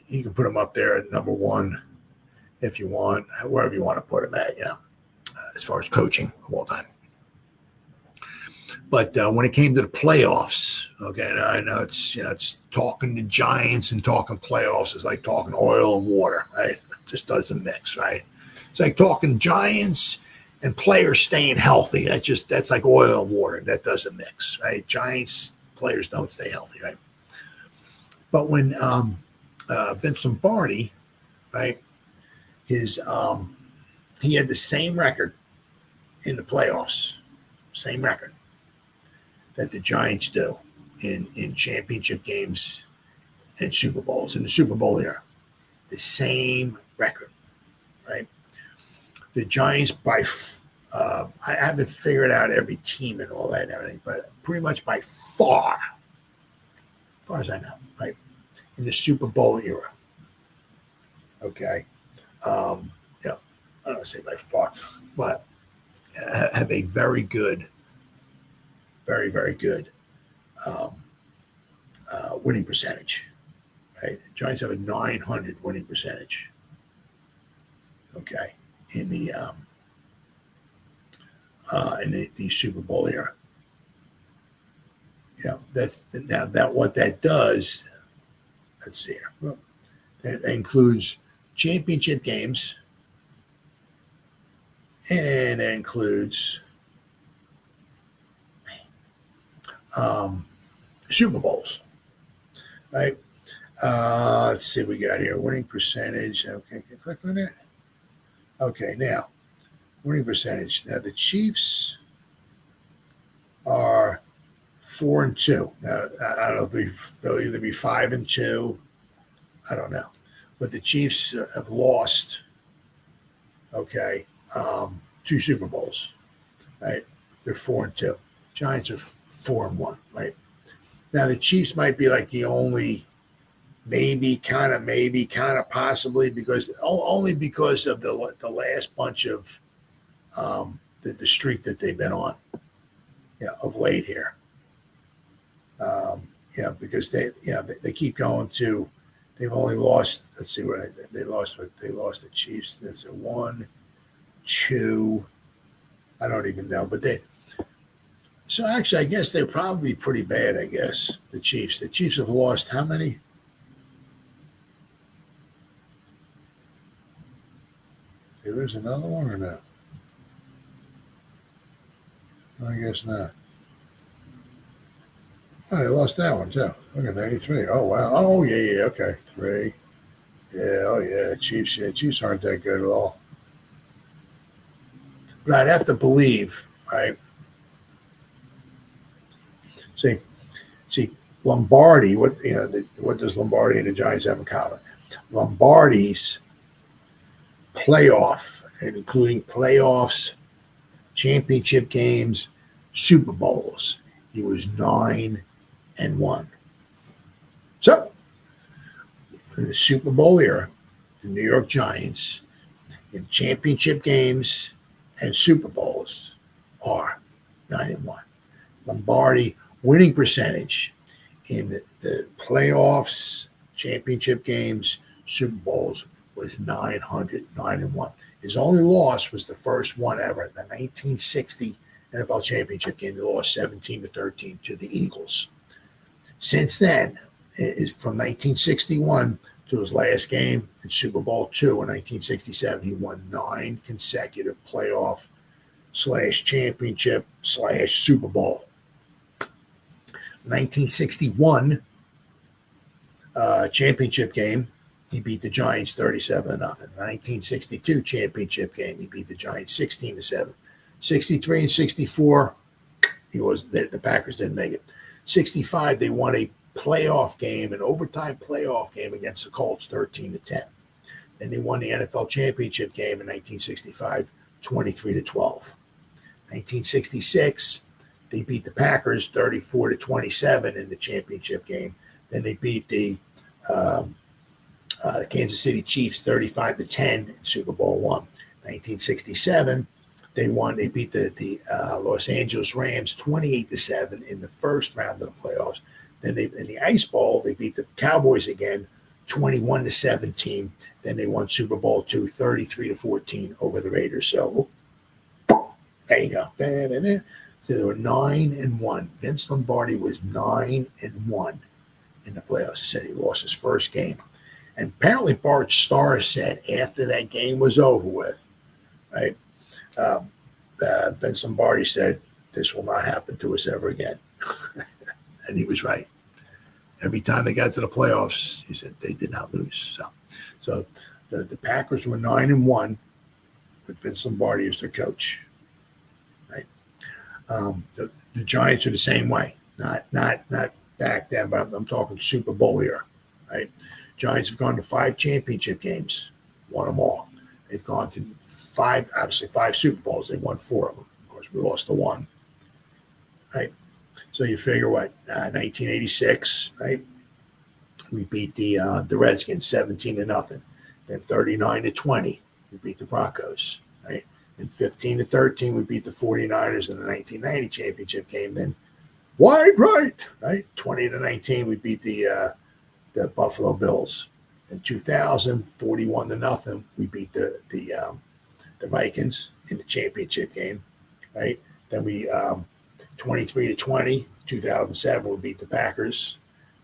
you can put him up there at number 1 if you want, wherever you want to put him at, as far as coaching of all time. But when it came to the playoffs, okay, I know it's talking to Giants and talking playoffs is like talking oil and water, right? It just doesn't mix, right? It's like talking Giants and players staying healthy. That's like oil and water. That doesn't mix, right? Giants players don't stay healthy, right? But when Vince Lombardi, right, he had the same record in the playoffs, same record that the Giants do in championship games and Super Bowls, in the Super Bowl era. The same record, right? The Giants I haven't figured out every team and all that and everything, but pretty much by far, as far as I know, right, in the Super Bowl era, okay, I don't want to say by far, but have a very good, very, very good winning percentage, right? Giants have a .900 winning percentage, okay, in the Super Bowl era. That what that does, let's see here. Well, that includes championship games, and it includes Super Bowls, right? Let's see what we got here. Winning percentage. Okay, can I click on that? Okay, now, winning percentage. Now, the Chiefs are 4-2. Now, I don't know if they'll either be 5-2. I don't know. But the Chiefs have lost, okay, 2 Super Bowls, right? They're 4-2. Giants are 4-1, right? Now, the Chiefs might be like the only maybe, kind of, possibly, because only because of the last bunch of the streak that they've been on, of late here. Because they keep going to. They've only lost. Let's see what they lost. What they lost the Chiefs. That's a 1, 2. I don't even know, but they. So actually, I guess they're probably pretty bad. I guess the Chiefs. The Chiefs have lost how many? Okay, there's another one or no? I guess not. Oh, they lost that one too. Look at 93. Oh wow. Oh yeah. Okay, 3. Yeah. Oh yeah. The Chiefs. Yeah, Chiefs aren't that good at all. But I'd have to believe, right? See, Lombardi. What does Lombardi and the Giants have in common? Lombardi's playoff, and including playoffs, championship games, Super Bowls. He was 9-1. So, in the Super Bowl era, the New York Giants in championship games and Super Bowls are 9-1. Lombardi winning percentage in the playoffs, championship games, Super Bowls was 901. His only loss was the first one ever, the 1960 NFL championship game. They lost 17-13 to the Eagles. Since then, from 1961 to his last game in Super Bowl II in 1967. He won 9 consecutive playoff/championship/Super Bowl. 1961 championship game, he beat the Giants 37-0. 1962 championship game, he beat the Giants 16-7. 63 and 64, the Packers didn't make it. 65, they won a playoff game, an overtime playoff game against the Colts 13-10. Then they won the NFL championship game in 1965, 23-12. 1966, they beat the Packers 34-27 in the championship game. Then they beat the Kansas City Chiefs 35-10 in Super Bowl I. 1967, they beat the Los Angeles Rams 28-7 in the first round of the playoffs. Then in the Ice Bowl, they beat the Cowboys again 21-17. Then they won Super Bowl II 33-14 over the Raiders. So there you go. So they were 9-1. Vince Lombardi was 9-1 in the playoffs. He said he lost his first game. And apparently Bart Starr said after that game was over with, right, Vince Lombardi said, this will not happen to us ever again. And he was right. Every time they got to the playoffs, he said they did not lose. So the Packers were 9-1 with Vince Lombardi as their coach. Right. The Giants are the same way. Not back then, but I'm talking Super Bowl era. Right. Giants have gone to 5 championship games, won them all. They've gone to 5 Super Bowls. They won 4 of them. Of course, we lost the 1. Right. So you figure what? 1986, right? We beat the Redskins 17-0. Then 39-20, we beat the Broncos, right? Then 15-13, we beat the 49ers in the 1990 championship game. Then wide right, 20-19, we beat the Buffalo Bills. In 2000, 41-0, we beat the Vikings in the championship game, right? Then we 23-20, 2007, we beat the Packers,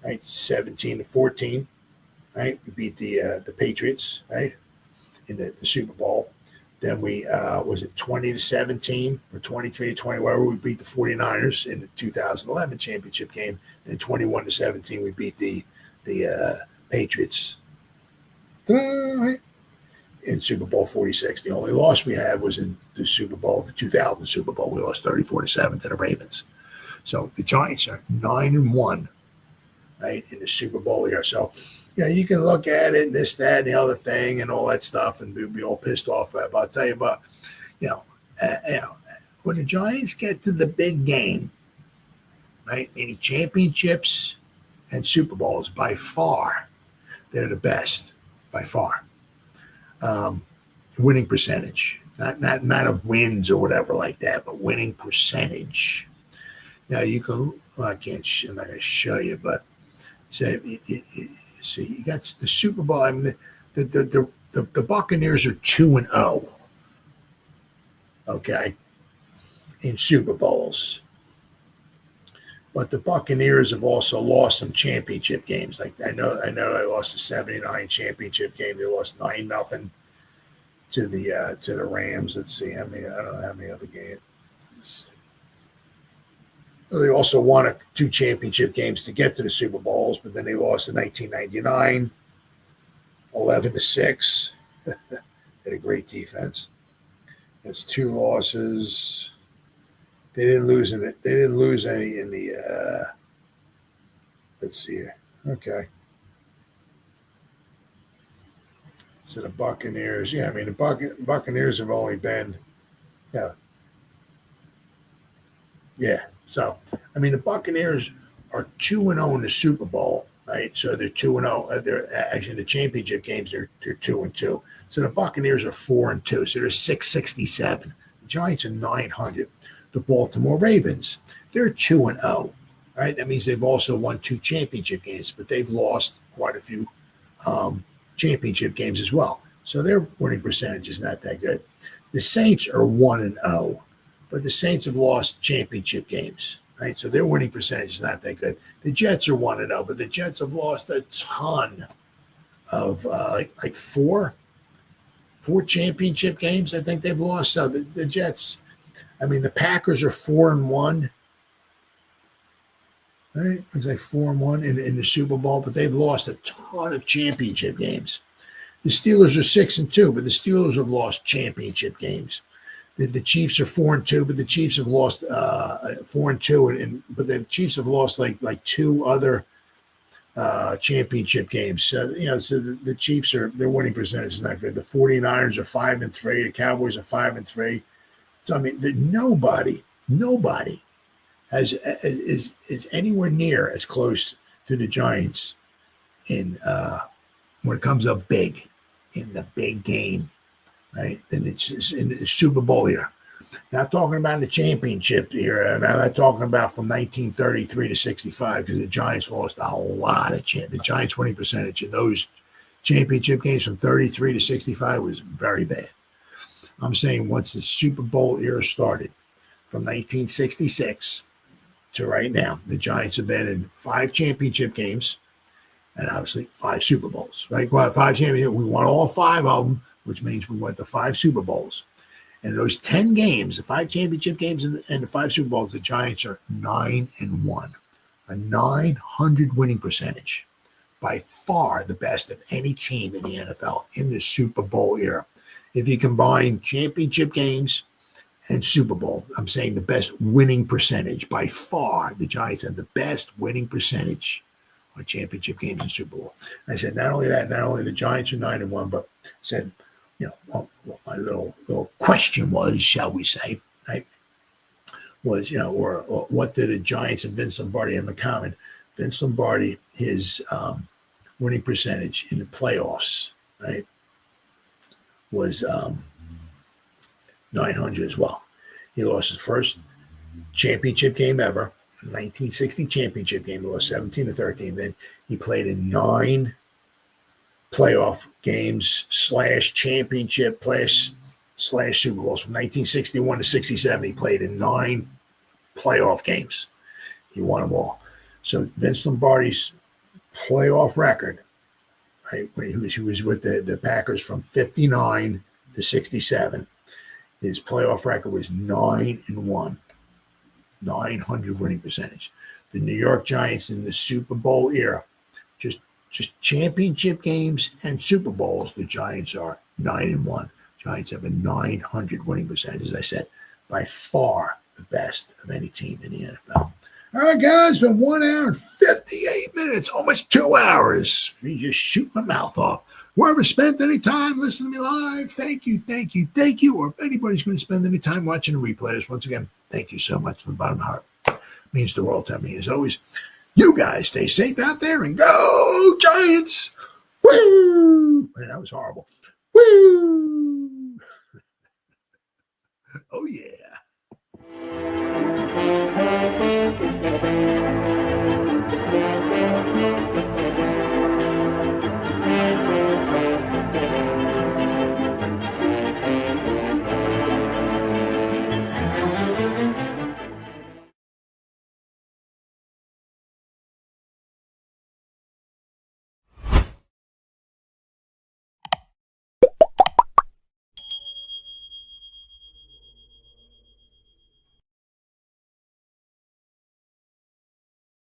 right? 17-14, right? We beat the Patriots, right? In the Super Bowl. Then we was it 20-17 or 23-20, wherever we beat the 49ers in the 2011 championship game. Then 21-17, we beat the Patriots in Super Bowl 46. The only loss we had was in the Super Bowl, the 2000 Super Bowl. We lost 34-7 to the Ravens. So the Giants are 9-1, right, in the Super Bowl year. So, you can look at it, this, that, and the other thing, and all that stuff, and be all pissed off. But I'll tell you about, when the Giants get to the big game, right, any championships and Super Bowls, by far, they're the best, by far. Winning percentage, not of wins or whatever like that, but winning percentage. Now you can, I'm not going to show you, but see, you got the Super Bowl. I mean, the Buccaneers are 2-0. Okay, in Super Bowls. But the Buccaneers have also lost some championship games. Like I know they lost the 79 championship game. They lost 9-0 to the Rams. Let's see how many. I don't know how many other games. They also won 2 championship games to get to the Super Bowls, but then they lost in 1999, 11-6. Had a great defense. That's 2 losses. They didn't lose in it. They didn't lose any in the. Let's see here. Okay. So the Buccaneers. Yeah, I mean the Buccaneers have only been. Yeah. So I mean the Buccaneers are 2-0 in the Super Bowl, right? So they're 2-0. They're actually in the championship games. They're 2-2. So the Buccaneers are 4-2. So they're 667. The Giants are 900. The Baltimore Ravens, they're 2-0, right? That means they've also won 2 championship games, but they've lost quite a few championship games as well. So their winning percentage is not that good. The Saints are 1-0, but the Saints have lost championship games, right? So their winning percentage is not that good. The Jets are 1-0, but the Jets have lost a ton of like four championship games. I think they've lost. So the Jets, I mean, the Packers are 4-1. Right? Looks like 4-1 in the Super Bowl, but they've lost a ton of championship games. The Steelers are 6-2, but the Steelers have lost championship games. The Chiefs are 4-2, but the Chiefs have lost 4-2, but the Chiefs have lost like two other championship games. So the Chiefs their winning percentage is not good. The 49ers are 5-3. The Cowboys are 5-3. So I mean, nobody is anywhere near as close to the Giants in when it comes up big in the big game, right? Then it's just in the Super Bowl era. Not talking about the championship era. I'm not talking about from 1933 to 65 because the Giants lost a lot of the Giants' winning percentage in those championship games from 33 to 65 was very bad. I'm saying once the Super Bowl era started from 1966 to right now, the Giants have been in 5 championship games and obviously 5 Super Bowls, right? Well, 5 championships. We won all 5 of them, which means we went to 5 Super Bowls. And those 10 games, the 5 championship games and the 5 Super Bowls, the Giants are 9-1, a 900 winning percentage, by far the best of any team in the NFL in the Super Bowl era. If you combine championship games and Super Bowl, I'm saying the best winning percentage by far. The Giants have the best winning percentage on championship games and Super Bowl. I said not only that, not only the Giants are 9-1, but I said, what my little question was, shall we say, right? Was or what did the Giants and Vince Lombardi have in common? Vince Lombardi, his winning percentage in the playoffs, right, was 900 as well. He lost his first championship game ever, 1960 championship game. He lost 17-13. Then he played in 9 playoff games / championship / Super Bowls from 1961 to 67. He played in 9 playoff games. He won them all. So Vince Lombardi's playoff record, right, when he was with the Packers from 59 to 67, his playoff record was 9-1, 900 winning percentage. The New York Giants in the Super Bowl era, just championship games and Super Bowls, the Giants are 9-1. Giants have a 900 winning percentage, as I said, by far the best of any team in the NFL. All right, guys, it's been 1 hour and 58 minutes, almost 2 hours. Me just shoot my mouth off. Whoever spent any time listening to me live, thank you. Or if anybody's going to spend any time watching the replays, once again, thank you so much from the bottom of my heart. It means the world to me. As always, you guys stay safe out there and go Giants! Woo! Man, that was horrible. Woo! Oh, yeah.